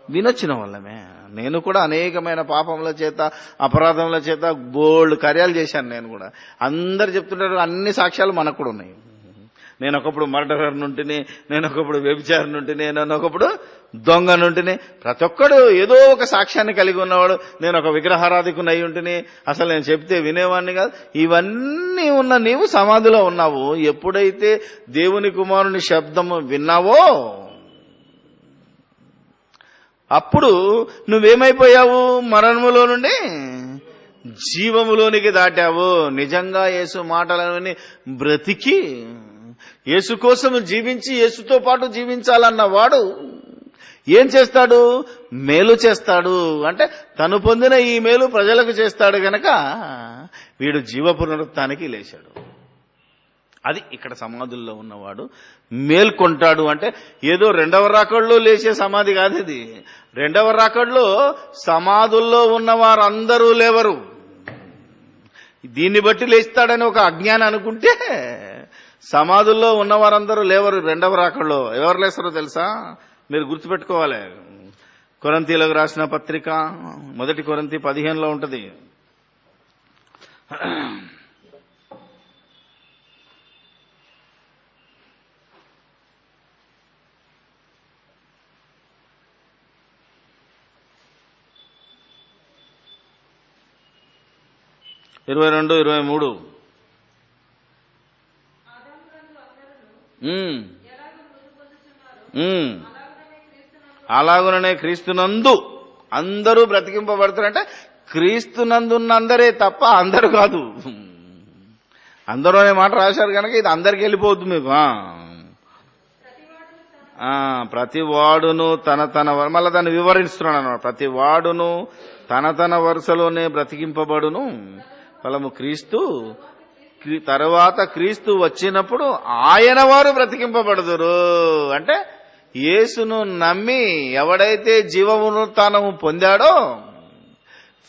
వినొచ్చిన వాళ్ళమే. నేను కూడా అనేకమైన పాపముల చేత అపరాధముల చేత బోల్డ్ కార్యాలు చేశాను. నేను కూడా అందరు చెప్తుంటారు, అన్ని సాక్ష్యాలు మనకు కూడా ఉన్నాయి. నేను ఒకప్పుడు మర్డరర్ నుంటిని, నేను ఒకప్పుడు వ్యభిచారి నుంటిని, నేను ఒకప్పుడు దొంగ నుంటిని. ప్రతి ఒక్కడు ఏదో ఒక సాక్ష్యాన్ని కలిగి ఉన్నవాడు. నేను ఒక విగ్రహారాధికుని అయి ఉంటిని, అసలు నేను చెప్తే వినేవాడిని కాదు. ఇవన్నీ ఉన్న నీవు సమాధిలో ఉన్నావు. ఎప్పుడైతే దేవుని కుమారుని శబ్దము విన్నావో అప్పుడు నువ్వేమైపోయావు? మరణములో నుండి జీవములోనికి దాటావు. నిజంగా యేసు మాటలని బ్రతికి యేసు కోసం జీవించి యేసుతో పాటు జీవించాలన్న వాడు ఏం చేస్తాడు? మేలు చేస్తాడు. అంటే తను పొందిన ఈ మేలు ప్రజలకు చేస్తాడు గనక వీడు జీవ పునరుత్థానానికి లేచాడు. అది ఇక్కడ సమాధుల్లో ఉన్నవాడు మేల్కొంటాడు. అంటే ఏదో రెండవ రాకడలో లేచే సమాధి కాదు ఇది. రెండవ రాకడలో సమాధుల్లో ఉన్నవారందరూ లేవరు. దీన్ని బట్టి లేస్తాడని ఒక అజ్ఞానం అనుకుంటే సమాధుల్లో ఉన్నవారందరూ లేవరు రెండవ రాకడలో. ఎవరు లేస్తారో తెలుసా? మీరు గుర్తుపెట్టుకోవాలి. కొరింథీయులకు రాసిన పత్రిక 1 కొరింథీ 15లో ఉంటుంది. ఇరవై 22, 23 అలాగుననే క్రీస్తునందు అందరూ బ్రతికింపబడతారంటే క్రీస్తునందున్న అందరే తప్ప అందరూ కాదు. అందరూ అనే మాట రాశారు కనుక ఇది అందరికి వెళ్ళిపోతుంది మీకు. ప్రతి వాడును తన మళ్ళీ దాన్ని వివరిస్తున్నాడు అన్నమాట. ప్రతి వాడును తన వరుసలోనే బ్రతికింపబడును. ఫలము క్రీస్తు, తర్వాత క్రీస్తు వచ్చినప్పుడు ఆయన వారు బ్రతికింపబడుదురు. అంటే యేసును నమ్మి ఎవడైతే జీవపునరుత్థానము పొందాడో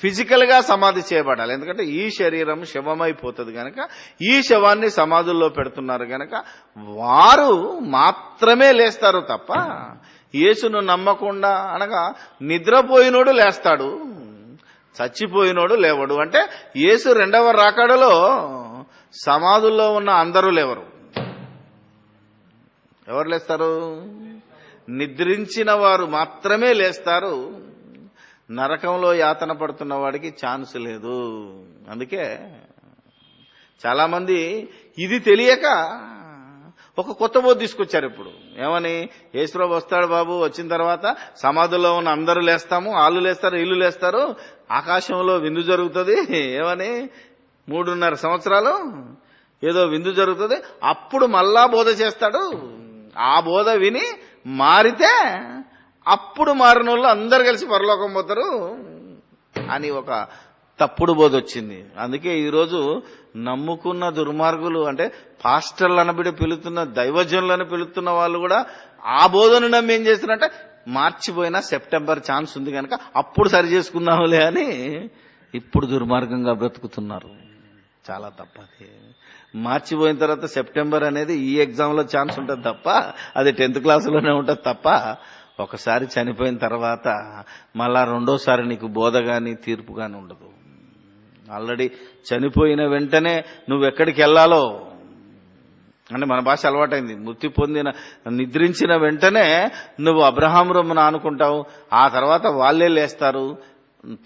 ఫిజికల్ గా సమాధి చేయబడాలి. ఎందుకంటే ఈ శరీరం శవమైపోతుంది కనుక ఈ శవాన్ని సమాధుల్లో పెడుతున్నారు కనుక వారు మాత్రమే లేస్తారు తప్ప యేసును నమ్మకుండా అనగా నిద్రపోయినోడు లేస్తాడు, చచ్చిపోయినోడు లేవడు. అంటే యేసు రెండవ రాకడలో సమాధుల్లో ఉన్న అందరూ లేవరు. ఎవరు లేస్తారు? నిద్రించిన వారు మాత్రమే లేస్తారు. నరకంలో యాతన పడుతున్న వాడికి ఛాన్స్ లేదు. అందుకే చాలా మంది ఇది తెలియక ఒక కొత్త బోధ తీసుకొచ్చారు. ఇప్పుడు ఏమని? యేసుప్రభు వస్తాడు బాబు, వచ్చిన తర్వాత సమాధుల్లో ఉన్న అందరూ లేస్తాము, వాళ్ళు లేస్తారు, ఇల్లు లేస్తారు, ఆకాశంలో విందు జరుగుతుంది. ఏమని? 3.5 సంవత్సరాలు ఏదో విందు జరుగుతుంది, అప్పుడు మళ్ళా బోధ చేస్తాడు. ఆ బోధ విని మారితే అప్పుడు మారిన వాళ్ళు అందరు కలిసి పరలోకం పోతారు అని ఒక తప్పుడు బోధ వచ్చింది. అందుకే ఈరోజు నమ్ముకున్న దుర్మార్గులు అంటే పాస్టర్లను పిలుతున్న దైవజనులను పిలుతున్న వాళ్ళు కూడా ఆ బోధను నమ్మి ఏం చేస్తున్నారంటే మార్చిపోయినా సెప్టెంబర్ ఛాన్స్ ఉంది కనుక అప్పుడు సరి చేసుకుందాంలే అని ఇప్పుడు దుర్మార్గంగా బ్రతుకుతున్నారు. చాలా తప్పది. మార్చి పోయిన తర్వాత సెప్టెంబర్ అనేది ఈ ఎగ్జామ్లో ఛాన్స్ ఉంటుంది తప్ప, అది 10th క్లాసులోనే ఉంటుంది తప్ప, ఒకసారి చనిపోయిన తర్వాత మళ్ళా రెండోసారి నీకు బోధ కానీ తీర్పు కానీ ఉండదు. ఆల్రెడీ చనిపోయిన వెంటనే నువ్వెక్కడికి వెళ్ళాలో, అంటే మన భాష అలవాటైంది, మృతి పొందిన నిద్రించిన వెంటనే నువ్వు అబ్రహాం రొమ్మున ఆనుకుంటావు, ఆ తర్వాత వాళ్ళే లేస్తారు.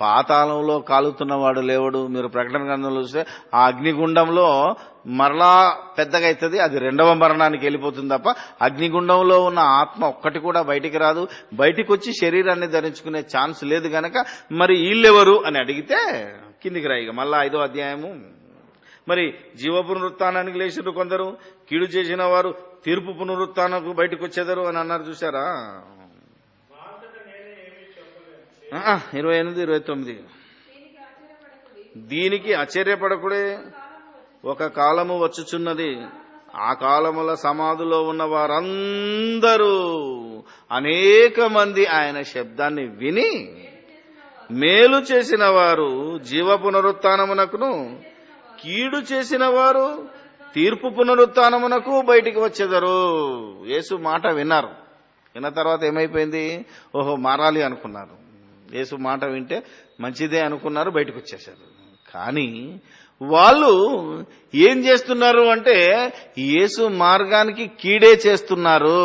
పాతాళంలో కాలుతున్నవాడు లేవడు. మీరు ప్రకటన గ్రంథంలో చూస్తే ఆ అగ్నిగుండంలో మరలా పెద్దగా అవుతుంది, అది 2వ మరణానికి వెళ్ళిపోతుంది తప్ప అగ్నిగుండంలో ఉన్న ఆత్మ ఒక్కటి కూడా బయటికి రాదు. బయటికి వచ్చి శరీరాన్ని ధరించుకునే ఛాన్స్ లేదు గనక మరి వీళ్ళెవరు అని అడిగితే కిందికి రాయిగా మళ్ళా 5వ అధ్యాయము. మరి జీవ పునరుత్థానానికి లేచిరు కొందరు, కీడు చేసిన వారు తీర్పు పునరుత్థానకు బయటకు వచ్చేదరు అని అన్నారు. చూసారా? 28, 29. దీనికి ఆశ్చర్యపడకుడే, ఒక కాలము వచ్చుచున్నది, ఆ కాలముల సమాధిలో ఉన్న వారందరూ అనేక మంది ఆయన శబ్దాన్ని విని మేలు చేసిన వారు జీవ పునరుత్థానమునకును, కీడు చేసిన వారు తీర్పు పునరుత్థానమునకు బయటికి వచ్చేదరు. యేసు మాట విన్నారు. విన్న తర్వాత ఏమైపోయింది? ఓహో మారాలి అనుకున్నారు. యేసు మాట వింటే మంచిదే అనుకున్నారు, బయటకు వచ్చేశారు. కానీ వాళ్ళు ఏం చేస్తున్నారు అంటే యేసు మార్గానికి కీడే చేస్తున్నారు.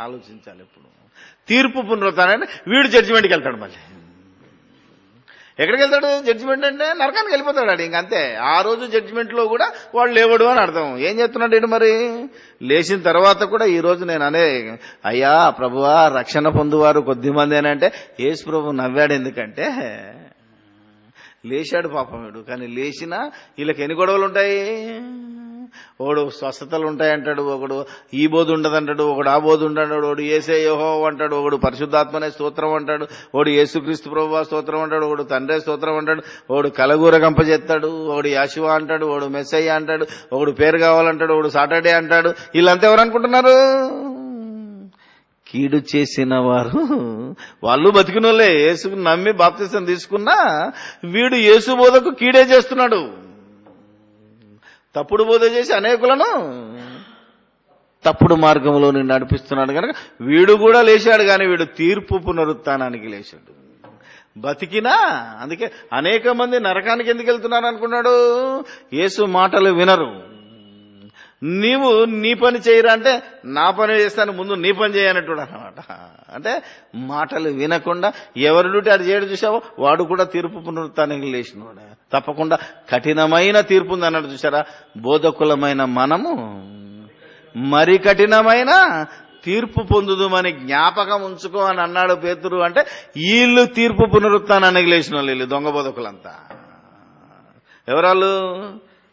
ఆలోచించాలి. ఎప్పుడు తీర్పు పునరుత్థానం అంటే వీడు జడ్జిమెంట్కి వెళ్తాడు. మళ్ళీ ఎక్కడికి వెళ్తాడు? జడ్జిమెంట్ అంటే నరకానికి వెళ్ళిపోతాడు. ఇంకంతే. ఆ రోజు జడ్జిమెంట్లో కూడా వాడు లేవడు అని అర్థం. ఏం చేస్తున్నాడు మరి? లేచిన తర్వాత కూడా ఈ రోజు నేను అనే, అయ్యా ప్రభువా రక్షణ పొందువారు కొద్దిమంది అని అంటే యేసు ప్రభు నవ్వాడు. ఎందుకంటే లేచాడు పాపం వీడు. కానీ లేచినా వీళ్ళకి ఎన్ని గొడవలు ఉంటాయి? ఒకడు స్వస్థతలు ఉంటాయంటాడు, ఒకడు ఈ బోధు ఉండదంటాడు, ఒకడు ఆ బోధు ఉంటాడు, ఒకడు యేసే యెహోవా అంటాడు, ఒకడు పరిశుద్ధాత్మనే స్తోత్రం అంటాడు, ఒకడు యేసుక్రీస్తు ప్రభువా స్తోత్రం అంటాడు, ఒకడు తండ్రే స్తోత్రం అంటాడు, ఒకడు కలగూర గంపజెత్తాడు, ఒకడు యాషువా అంటాడు, ఒకడు మెస్సయ్య అంటాడు, ఒకడు పేరు కావాలంటాడు, ఒకడు సాటర్డే అంటాడు. వీళ్ళంతా ఎవరు అనుకుంటున్నారు? కీడు చేసిన వారు. వాళ్ళు బతికిన వాళ్ళే, యేసుకు నమ్మి బాప్తిసం తీసుకున్నా వీడు యేసు బోధకు కీడే చేస్తున్నాడు. తప్పుడు బోధ చేసి అనేకులను తప్పుడు మార్గంలో నడిపిస్తున్నాడు కనుక వీడు కూడా లేచాడు. కానీ వీడు తీర్పు పునరుత్థానానికి లేచాడు. బతికినా అందుకే అనేక మంది నరకానికి ఎందుకు వెళ్తున్నారు అనుకున్నాడు? యేసు మాటలు వినరు. నీవు నీ పని చేయరా అంటే నా పని చేస్తాను, ముందు నీ పని చేయనట్టు అన్నమాట. అంటే మాటలు వినకుండా ఎవరి డ్యూటీ అది చేయడం చూసావో వాడు కూడా తీర్పు పునరుత్థానానికి లేచినవాడు. తప్పకుండా కఠినమైన తీర్పు ఉంది అన్నాడు. చూసారా? బోధకులమైన మనము మరి కఠినమైన తీర్పు పొందుదుమని జ్ఞాపకం ఉంచుకో అని అన్నాడు పేతురు. అంటే వీళ్ళు తీర్పు పునరుత్థానానికి లేచిన వాళ్ళు, వీళ్ళు దొంగ బోధకులంతా. ఎవరాళ్ళు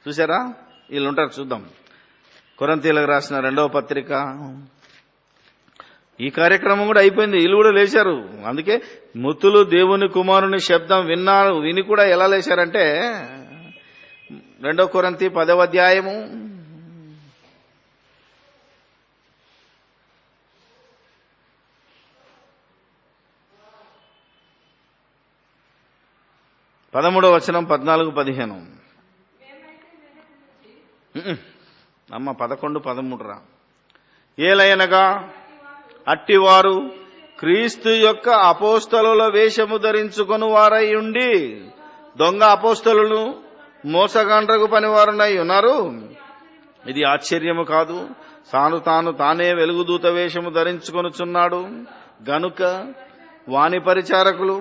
చూసారా? వీళ్ళు ఉంటారు. చూద్దాం. కొరింథీయులకు రాసిన 2వ పత్రిక. ఈ కార్యక్రమం కూడా అయిపోయింది, వీళ్ళు కూడా లేచారు. అందుకే మృతులు దేవుని కుమారుని శబ్దం విన్నారు. విని కూడా ఎలా లేచారంటే 2 కొరింథీ 10వ అధ్యాయము 13వ వచనం 14, 15. అమ్మ 11, 13 రా. ఏలయనగా అట్టివారు క్రీస్తు యొక్క అపోస్తలుల వేషము ధరించుకొని వారై ఉండి దొంగ అపోస్తలులను మోసగాండ్రకు పనివారునై ఉన్నారు. ఇది ఆశ్చర్యము కాదు. తానే వెలుగుదూత వేషము ధరించుకొనుచున్నాడు గనుక వాని పరిచారకులు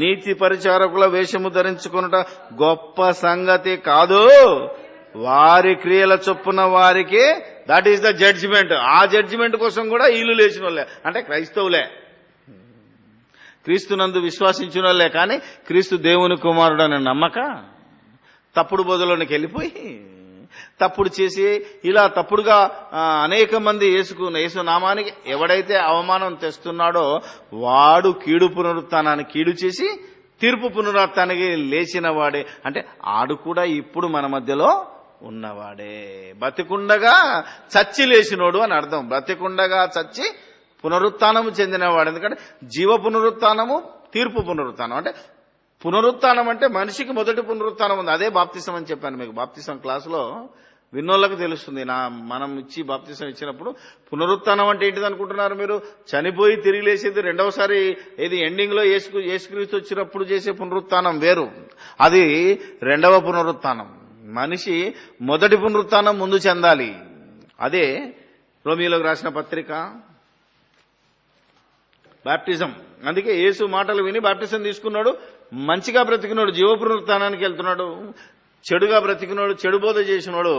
నీతి పరిచారకుల వేషము ధరించుకొనుట గొప్ప సంగతి కాదు. వారి క్రియల చొప్పున వారికి, దట్ ఈస్ ద జడ్జిమెంట్. ఆ జడ్జిమెంట్ కోసం కూడా వీళ్ళు లేచిన వాళ్ళే, అంటే క్రైస్తవులే, క్రీస్తునందు విశ్వాసించిన వాళ్ళే. కానీ క్రీస్తు దేవుని కుమారుడు అనే నమ్మక తప్పుడు బోధలోనికి వెళ్ళిపోయి తప్పుడు చేసి ఇలా తప్పుడుగా అనేక మంది యేసు నామానికి ఎవడైతే అవమానం తెస్తున్నాడో వాడు కీడు పునరుత్థానానికి కీడు చేసి తీర్పు పునరుత్థానానికి లేచిన వాడే. అంటే ఆడు కూడా ఇప్పుడు మన మధ్యలో ఉన్నవాడే. బతికుండగా చచ్చి లేచినోడు అని అర్థం. బతికుండగా చచ్చి పునరుత్థానము చెందినవాడు. ఎందుకంటే జీవ పునరుత్థానము, తీర్పు పునరుత్థానం. అంటే పునరుత్థానం అంటే మనిషికి మొదటి పునరుత్థానం ఉంది. అదే బాప్తిసం అని చెప్పాను మీకు. బాప్తిసం క్లాసులో విన్నోళ్ళకు తెలుస్తుంది. మనం ఇచ్చి బాప్తిసం ఇచ్చినప్పుడు పునరుత్థానం అంటే ఏంటిది అనుకుంటున్నారు మీరు? చనిపోయి తిరిగి లేచేది రెండవసారి. ఇది ఎండింగ్ లో యేసుక్రీస్తు వచ్చినప్పుడు చేసే పునరుత్థానం వేరు, అది రెండవ పునరుత్థానం. మనిషి మొదటి పునరుత్థానం ముందు చెందాలి. అదే రోమియోలకు రాసిన పత్రిక బాప్టిజం. అందుకే యేసు మాటలు విని బాప్టిజం తీసుకున్నాడు, మంచిగా బ్రతికినాడు, జీవ పునరుత్థానానికి వెళ్తున్నాడు. చెడుగా బ్రతికినాడు, చెడు బోధ చేసినాడు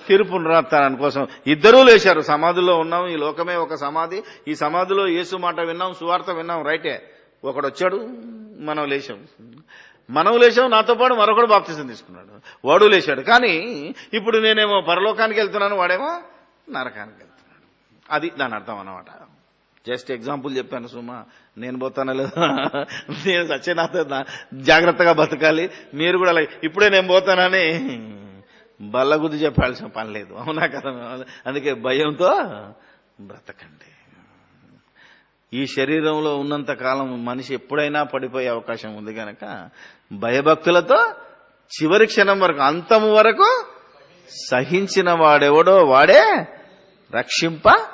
తిరు పునరుత్థానాని కోసం. ఇద్దరూ లేచారు. సమాధిలో ఉన్నాం, ఈ లోకమే ఒక సమాధి. ఈ సమాధిలో యేసు మాట విన్నాం, సువార్త విన్నాం, రైటే. ఒకడు వచ్చాడు, మనం లేచాం, నాతో పాటు మరొకడు బాప్తిజం తీసుకున్నాడు, వాడు లేచాడు. కానీ ఇప్పుడు నేనేమో పరలోకానికి వెళ్తున్నాను, వాడేమో నరకానికి వెళ్తున్నాడు. అది దాని అర్థం అన్నమాట. జస్ట్ ఎగ్జాంపుల్ చెప్పాను సుమా. నేను పోతానా లేదా, నేను సత్యనాథ జాగ్రత్తగా బతకాలి, మీరు కూడా అలాగే ఇప్పుడే నేను పోతానని బల్లగుద్ది చెప్పాల్సిన పని లేదు. అవునా కదా? అందుకే భయంతో బ్రతకండి. ఈ శరీరంలో ఉన్నంత కాలం మనిషి ఎప్పుడైనా పడిపోయే అవకాశం ఉంది కనుక భయభక్తులతో చివరి క్షణం వరకు, అంతము వరకు సహించిన వాడెవడో వాడే రక్షింపబడును.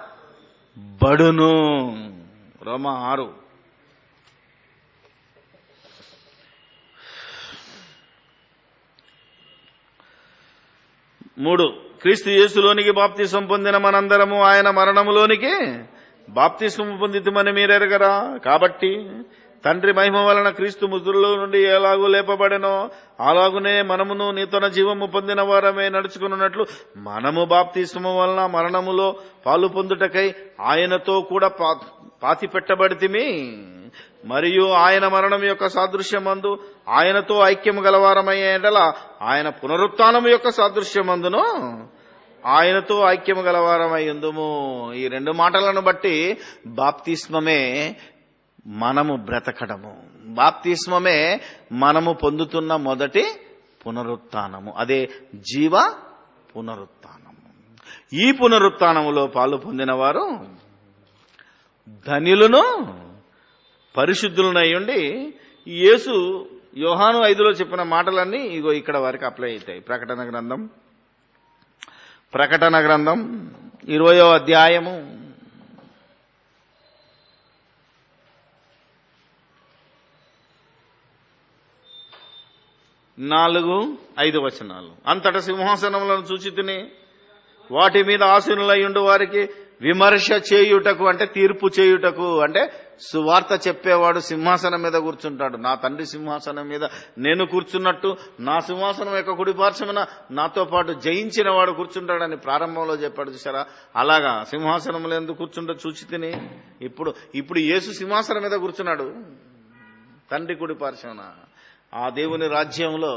రోమా 6. క్రీస్తు యేసులోనికి బాప్తిసం పొందిన మనందరము ఆయన మరణములోనికి బాప్తిసం పొందితమని మీరెరగరా? కాబట్టి తండ్రి మహిమ వలన క్రీస్తు మృతుల్లో నుండి ఎలాగూ లేపబడెనో అలాగునే మనమును నూతన జీవము పొందిన వారమే నడుచుకున్నట్లు మనము బాప్తిస్మము వలన మరణములో పాలు పొందుటకై ఆయనతో కూడా పాతి పెట్టబడితిమి. మరియు ఆయన మరణం యొక్క సాదృశ్యమందు ఆయనతో ఐక్యము గలవారమయ్యే ఎడల ఆయన పునరుత్థానము యొక్క సాదృశ్యమందును ఆయనతో ఐక్యము గలవారమయ్యుందుము. ఈ రెండు మాటలను బట్టి బాప్తిస్మమే మనము బ్రతకడము, బాప్తిస్మమే మనము పొందుతున్న మొదటి పునరుత్థానము, అదే జీవ పునరుత్థానము. ఈ పునరుత్థానములో పాలు పొందిన వారు ధన్యులను పరిశుద్ధులనయ్యుండి యేసు యోహాను 5లో చెప్పిన మాటలన్నీ ఇగో ఇక్కడ వారికి అప్లై అవుతాయి. ప్రకటన గ్రంథం 20వ అధ్యాయము 4-5 వచనాలు. అంతటా సింహాసనములను చూచితిని, వాటి మీద ఆసీనులయ్యుండు వారికి విమర్శ చేయుటకు, అంటే తీర్పు చేయుటకు, అంటే సువార్త చెప్పేవాడు సింహాసనం మీద కూర్చుంటాడు. నా తండ్రి సింహాసనం మీద నేను కూర్చున్నట్టు నా సింహాసనం యొక్క కుడిపార్శ్వమున నాతో పాటు జయించిన వాడు కూర్చుంటాడని ప్రారంభంలో చెప్పాడు చూసారా? అలాగా సింహాసనంలో ఎందుకు కూర్చుంటో చూచితిని. ఇప్పుడు యేసు సింహాసనం మీద కూర్చున్నాడు తండ్రి కుడిపార్శ్వమున. ఆ దేవుని రాజ్యంలో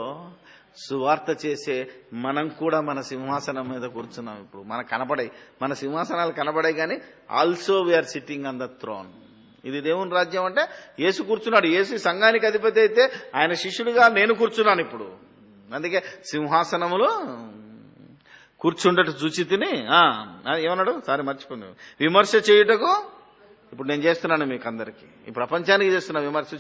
సువార్త చేసే మనం కూడా మన సింహాసనం మీద కూర్చున్నాం. ఇప్పుడు మనకు కనపడాయి, మన సింహాసనాలు కనపడాయి, కానీ also we are sitting on the throne. ఇది దేవుని రాజ్యం అంటే యేసు కూర్చున్నాడు. యేసు సంఘానికి అధిపతి అయితే ఆయన శిష్యుడిగా నేను కూర్చున్నాను ఇప్పుడు. అందుకే సింహాసనములో కూర్చుండట చూచితిని. ఏమన్నాడు? సారీ మర్చిపోయాను. విమర్శ చేయుటకు ఇప్పుడు నేను చేస్తున్నాను మీకు అందరికీ, ఈ ప్రపంచానికి చేస్తున్నా విమర్శ.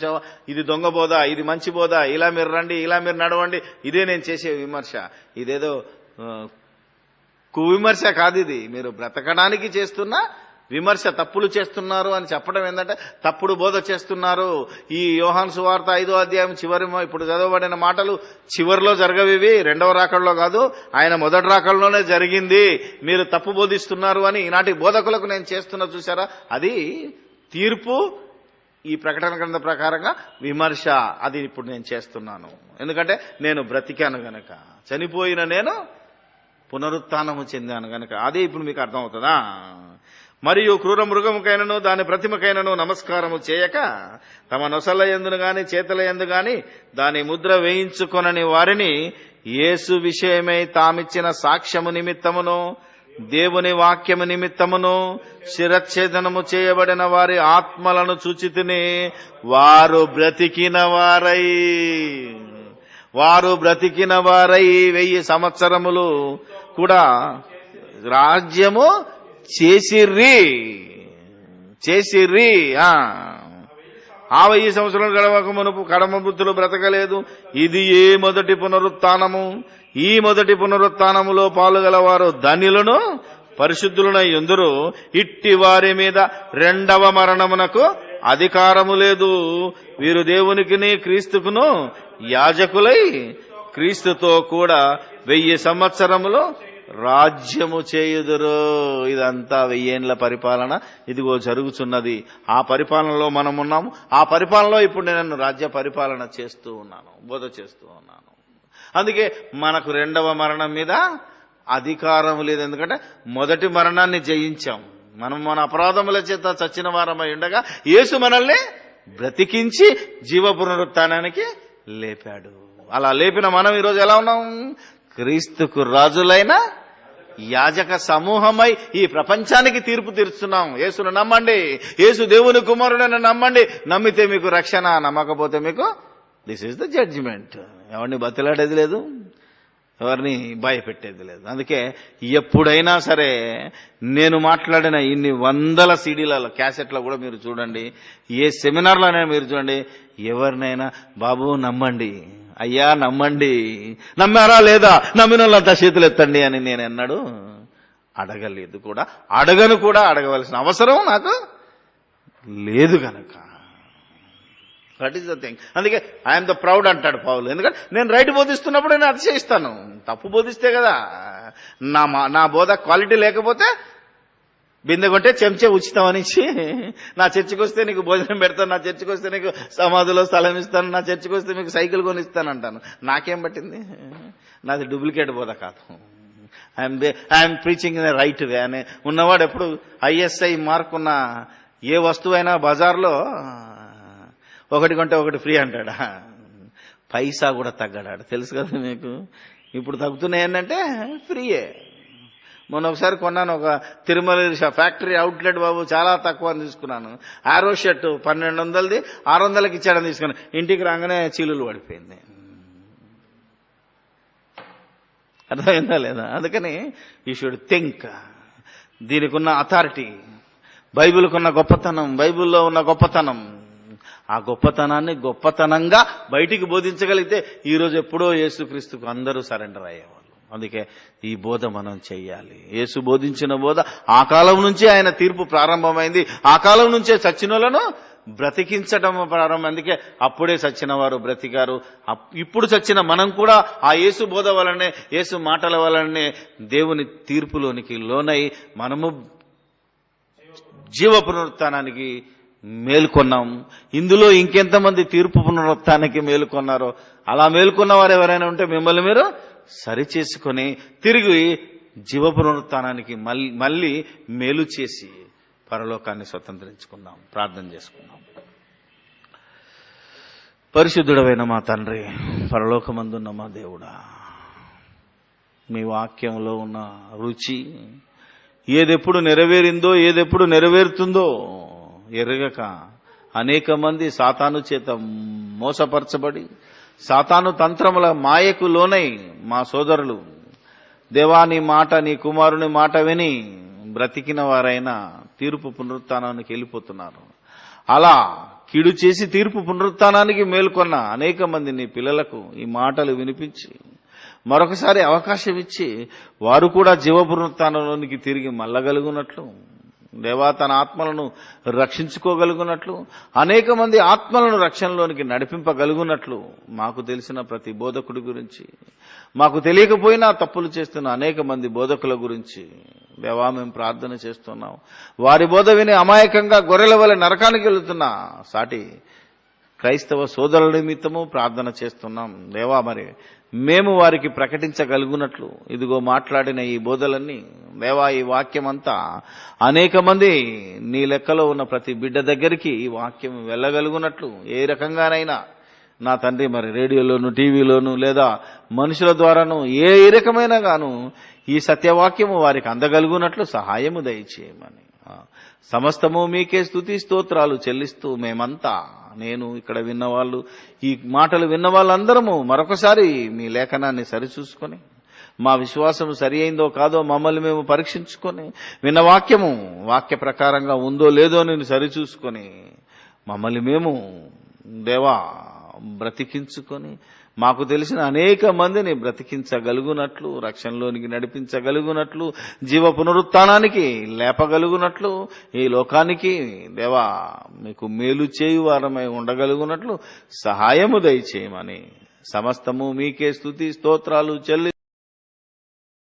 ఇది దొంగ బోధ, ఇది మంచి బోధ, ఇలా మీరు రండి, ఇలా మీరు నడవండి, ఇదే నేను చేసే విమర్శ. ఇదేదో కువిమర్శ కాదు, ఇది మీరు బ్రతకడానికి చేస్తున్న విమర్శ. తప్పులు చేస్తున్నారు అని చెప్పడం ఏంటంటే తప్పుడు బోధ చేస్తున్నారు. ఈ యోహాను సువార్త 5వ అధ్యాయం చివరి ఇప్పుడు చదవబడిన మాటలు చివరిలో జరగవివి, రెండవ రాకడలో కాదు, ఆయన మొదటి రాకడలోనే జరిగింది. మీరు తప్పు బోధిస్తున్నారు అని ఈనాటి బోధకులకు నేను చేస్తున్నా చూసారా? అది తీర్పు. ఈ ప్రకటన గ్రంథ ప్రకారంగా విమర్శ, అది ఇప్పుడు నేను చేస్తున్నాను. ఎందుకంటే నేను బ్రతికాను గనక, చనిపోయిన నేను పునరుత్థానము చెందాను గనక. అదే ఇప్పుడు మీకు అర్థమవుతుందా? మరియు క్రూర మృగముకైనను దాని ప్రతిమకైనను నమస్కారము చేయక తమ నొసల యందును గాని చేతుల యందు గాని దాని ముద్ర వేయించుకొనని వారిని యేసు విషయమై తామిచ్చిన సాక్ష్యము నిమిత్తమును దేవుని వాక్యము నిమిత్తమును శిరచ్ఛేదనము చేయబడిన వారి ఆత్మలను చూచితిని. వారు బ్రతికిన వారై 1000 సంవత్సరములు కూడా రాజ్యము చేసిర్రి. ఆ 1000 సంవత్సరాలు గడవక మునుపు కడమ బుద్ధులు బ్రతకలేదు. ఇది ఏ మొదటి పునరుత్థానము. ఈ మొదటి పునరుత్థానములో పాలుగలవారు ధన్యులను పరిశుద్ధులనై యుందురు. ఇట్టి వారి మీద రెండవ మరణమునకు అధికారము లేదు. వీరు దేవునికిని క్రీస్తుకును యాజకులై క్రీస్తుతో కూడా 1000 సంవత్సరములు రాజ్యము చేయుదురు. ఇదంతా 1000 ఏండ్ల పరిపాలన ఇదిగో జరుగుతున్నది. ఆ పరిపాలనలో మనం ఉన్నాము. ఆ పరిపాలనలో ఇప్పుడు నేను రాజ్య పరిపాలన చేస్తూ ఉన్నాను, బోధ చేస్తూ ఉన్నాను. అందుకే మనకు రెండవ మరణం మీద అధికారం లేదు. ఎందుకంటే మొదటి మరణాన్ని జయించాం. మనం మన అపరాధముల చేత చచ్చిన వారమై ఉండగా యేసు మనల్ని బ్రతికించి జీవ పునరుత్థానానికి లేపాడు. అలా లేపిన మనం ఈరోజు ఎలా ఉన్నాం? క్రీస్తుకు రాజులైన యాజక సమూహమై ఈ ప్రపంచానికి తీర్పు తీరుస్తున్నాం. యేసును నమ్మండి, యేసు దేవుని కుమారుడని నమ్మండి. నమ్మితే మీకు రక్షణ, నమ్మకపోతే మీకు దిస్ ఈజ్ ద జడ్జిమెంట్. ఎవరిని బతిలాడేది లేదు, ఎవరిని భయపెట్టేది లేదు. అందుకే ఎప్పుడైనా సరే నేను మాట్లాడిన ఇన్ని వందల సీడీలలో, క్యాసెట్లో కూడా మీరు చూడండి, ఏ సెమినార్లోనైనా మీరు చూడండి, ఎవరినైనా బాబు నమ్మండి, అయ్యా నమ్మండి, నమ్మారా లేదా, నమ్మిన వాళ్ళంతా చేతులు ఎత్తండి అని నేను ఎన్నడూ అడగలేదు కూడా, అడగను కూడా. అడగవలసిన అవసరం నాకు లేదు కనుక. That is the thing. అందుకే ఐఎమ్ ద ప్రౌడ్ అంటాడు పౌలు. ఎందుకంటే నేను రైట్ బోధిస్తున్నప్పుడు నేను అతిశయిస్తాను. తప్పు బోధిస్తే కదా, నా బోధ క్వాలిటీ లేకపోతే బిందె కొంటే చెంచే ఉచితం అనిచ్చి, నా చర్చికి వస్తే నీకు భోజనం పెడతాను, నా చర్చికి వస్తే నీకు సమాధిలో స్థలం ఇస్తాను, నా చర్చికి వస్తే మీకు సైకిల్ కొనిస్తాను అంటాను. నాకేం పట్టింది? నాది డూప్లికేట్ బోధ కాదు. I'm preaching in the right way అని ఉన్నవాడు ఎప్పుడు ISI మార్క్ ఉన్న ఏ వస్తువైనా బజార్లో ఒకటి కొంటే ఒకటి ఫ్రీ అంటాడా? పైసా కూడా తగ్గడాడు. తెలుసు కదా మీకు. ఇప్పుడు తగ్గుతున్నాయి ఏంటంటే ఫ్రీయే. మొన్న ఒకసారి కొన్నాను, ఒక తిరుమల ఫ్యాక్టరీ అవుట్లెట్ బాబు, చాలా తక్కువ అని తీసుకున్నాను. ఆరో షర్ట్ 1200ది 600కి ఇచ్చాడని తీసుకున్నాను. ఇంటికి రాగానే చీలులు పడిపోయింది. అర్థమైందా లేదా? అందుకని యూ షుడ్ థింక్. దీనికి ఉన్న అథారిటీ, బైబిల్కున్న గొప్పతనం, బైబిల్లో ఉన్న గొప్పతనం, ఆ గొప్పతనాన్ని గొప్పతనంగా బయటికి బోధించగలిగితే ఈరోజు ఎప్పుడో యేసుక్రీస్తుకు అందరూ సరెండర్ అయ్యేవాళ్ళు. అందుకే ఈ బోధ మనం చెయ్యాలి. యేసు బోధించిన బోధ ఆ కాలం నుంచే ఆయన తీర్పు ప్రారంభమైంది. ఆ కాలం నుంచే చచ్చినోళ్లను బ్రతికించడం ప్రారంభం. అందుకే అప్పుడే చచ్చిన వారు బ్రతికారు. ఇప్పుడు చచ్చిన మనం కూడా ఆ యేసు బోధ వలనే, యేసు మాటల వలనే దేవుని తీర్పులోనికి లోనై మనము జీవ పునరుత్థానానికి మేల్కొన్నాం. ఇందులో ఇంకెంతమంది తీర్పు పునరుత్థానానికి మేలుకొన్నారో, అలా మేల్కొన్న వారు ఎవరైనా ఉంటే మిమ్మల్ని మీరు సరిచేసుకొని తిరిగి జీవ పునరుత్థానానికి మళ్ళీ మేలు చేసి పరలోకాన్ని స్వతంత్రించుకుందాం. ప్రార్థన చేసుకుందాం. పరిశుద్ధుడవైన మా తండ్రి, పరలోకమందున్న మా దేవుడా, మీ వాక్యంలో ఉన్న రుచి ఏదెప్పుడు నెరవేరిందో, ఏదెప్పుడు నెరవేరుతుందో ఎరగక అనేక మంది సాతాను చేత మోసపరచబడి సాతాను తంత్రముల మాయకు లోనై మా సోదరులు దేవా నీ మాట, నీ కుమారుని మాట విని బ్రతికిన వారైనా తీర్పు పునరుత్థానానికి వెళ్ళిపోతున్నారు. అలా కీడు చేసి తీర్పు పునరుత్థానానికి మేల్కొన్న అనేక మంది నీ పిల్లలకు ఈ మాటలు వినిపించి మరొకసారి అవకాశం ఇచ్చి వారు కూడా జీవ పునరుత్థానంలోనికి తిరిగి మళ్ళగలుగునట్లు, దేవా తన ఆత్మలను రక్షించుకోగలుగునట్లు, అనేక మంది ఆత్మలను రక్షణలోనికి నడిపింపగలుగునట్లు మాకు తెలిసిన ప్రతి బోధకుడి గురించి, మాకు తెలియకపోయినా తప్పులు చేస్తున్న అనేక మంది బోధకుల గురించి దేవా మేము ప్రార్థన చేస్తున్నాం. వారి బోధ విని అమాయకంగా గొర్రెల వలె నరకానికి వెళుతున్న సాటి క్రైస్తవ సోదరుల నిమిత్తము ప్రార్థన చేస్తున్నాం. దేవా మరి మేము వారికి ప్రకటించగలుగునట్లు ఇదిగో మాట్లాడిన ఈ బోధలన్నీ దేవా, ఈ వాక్యం అంతా అనేక మంది నీ లెక్కలో ఉన్న ప్రతి బిడ్డ దగ్గరికి ఈ వాక్యం వెళ్ళగలుగునట్లు ఏ రకంగానైనా నా తండ్రి మరి రేడియోలోను, టీవీలోను లేదా మనుషుల ద్వారాను ఏ రకమైన గాను ఈ సత్యవాక్యము వారికి అందగలుగునట్లు సహాయము దయచేయమని సమస్తము మీకే స్తుతి స్తోత్రాలు చెల్లిస్తూ మేమంతా, నేను ఇక్కడ విన్నవాళ్ళు, ఈ మాటలు విన్న వాళ్ళందరము మరొకసారి మీ లేఖనాన్ని సరిచూసుకొని మా విశ్వాసం సరి అయిందో కాదో మమ్మల్ని మేము పరీక్షించుకొని విన్న వాక్యము వాక్య ప్రకారంగా ఉందో లేదో నేను సరిచూసుకొని మమ్మల్ని మేము దేవా బ్రతికించుకొని మాకు తెలిసిన అనేక మందిని బ్రతికించగలుగునట్లు, రక్షణలోనికి నడిపించగలుగునట్లు, జీవ పునరుత్థానానికి లేపగలుగునట్లు, ఈ లోకానికి దేవా మీకు మేలు చేయువారమై ఉండగలుగునట్లు సహాయము దయచేయమని సమస్తము మీకే స్తుతి స్తోత్రాలు చెల్లి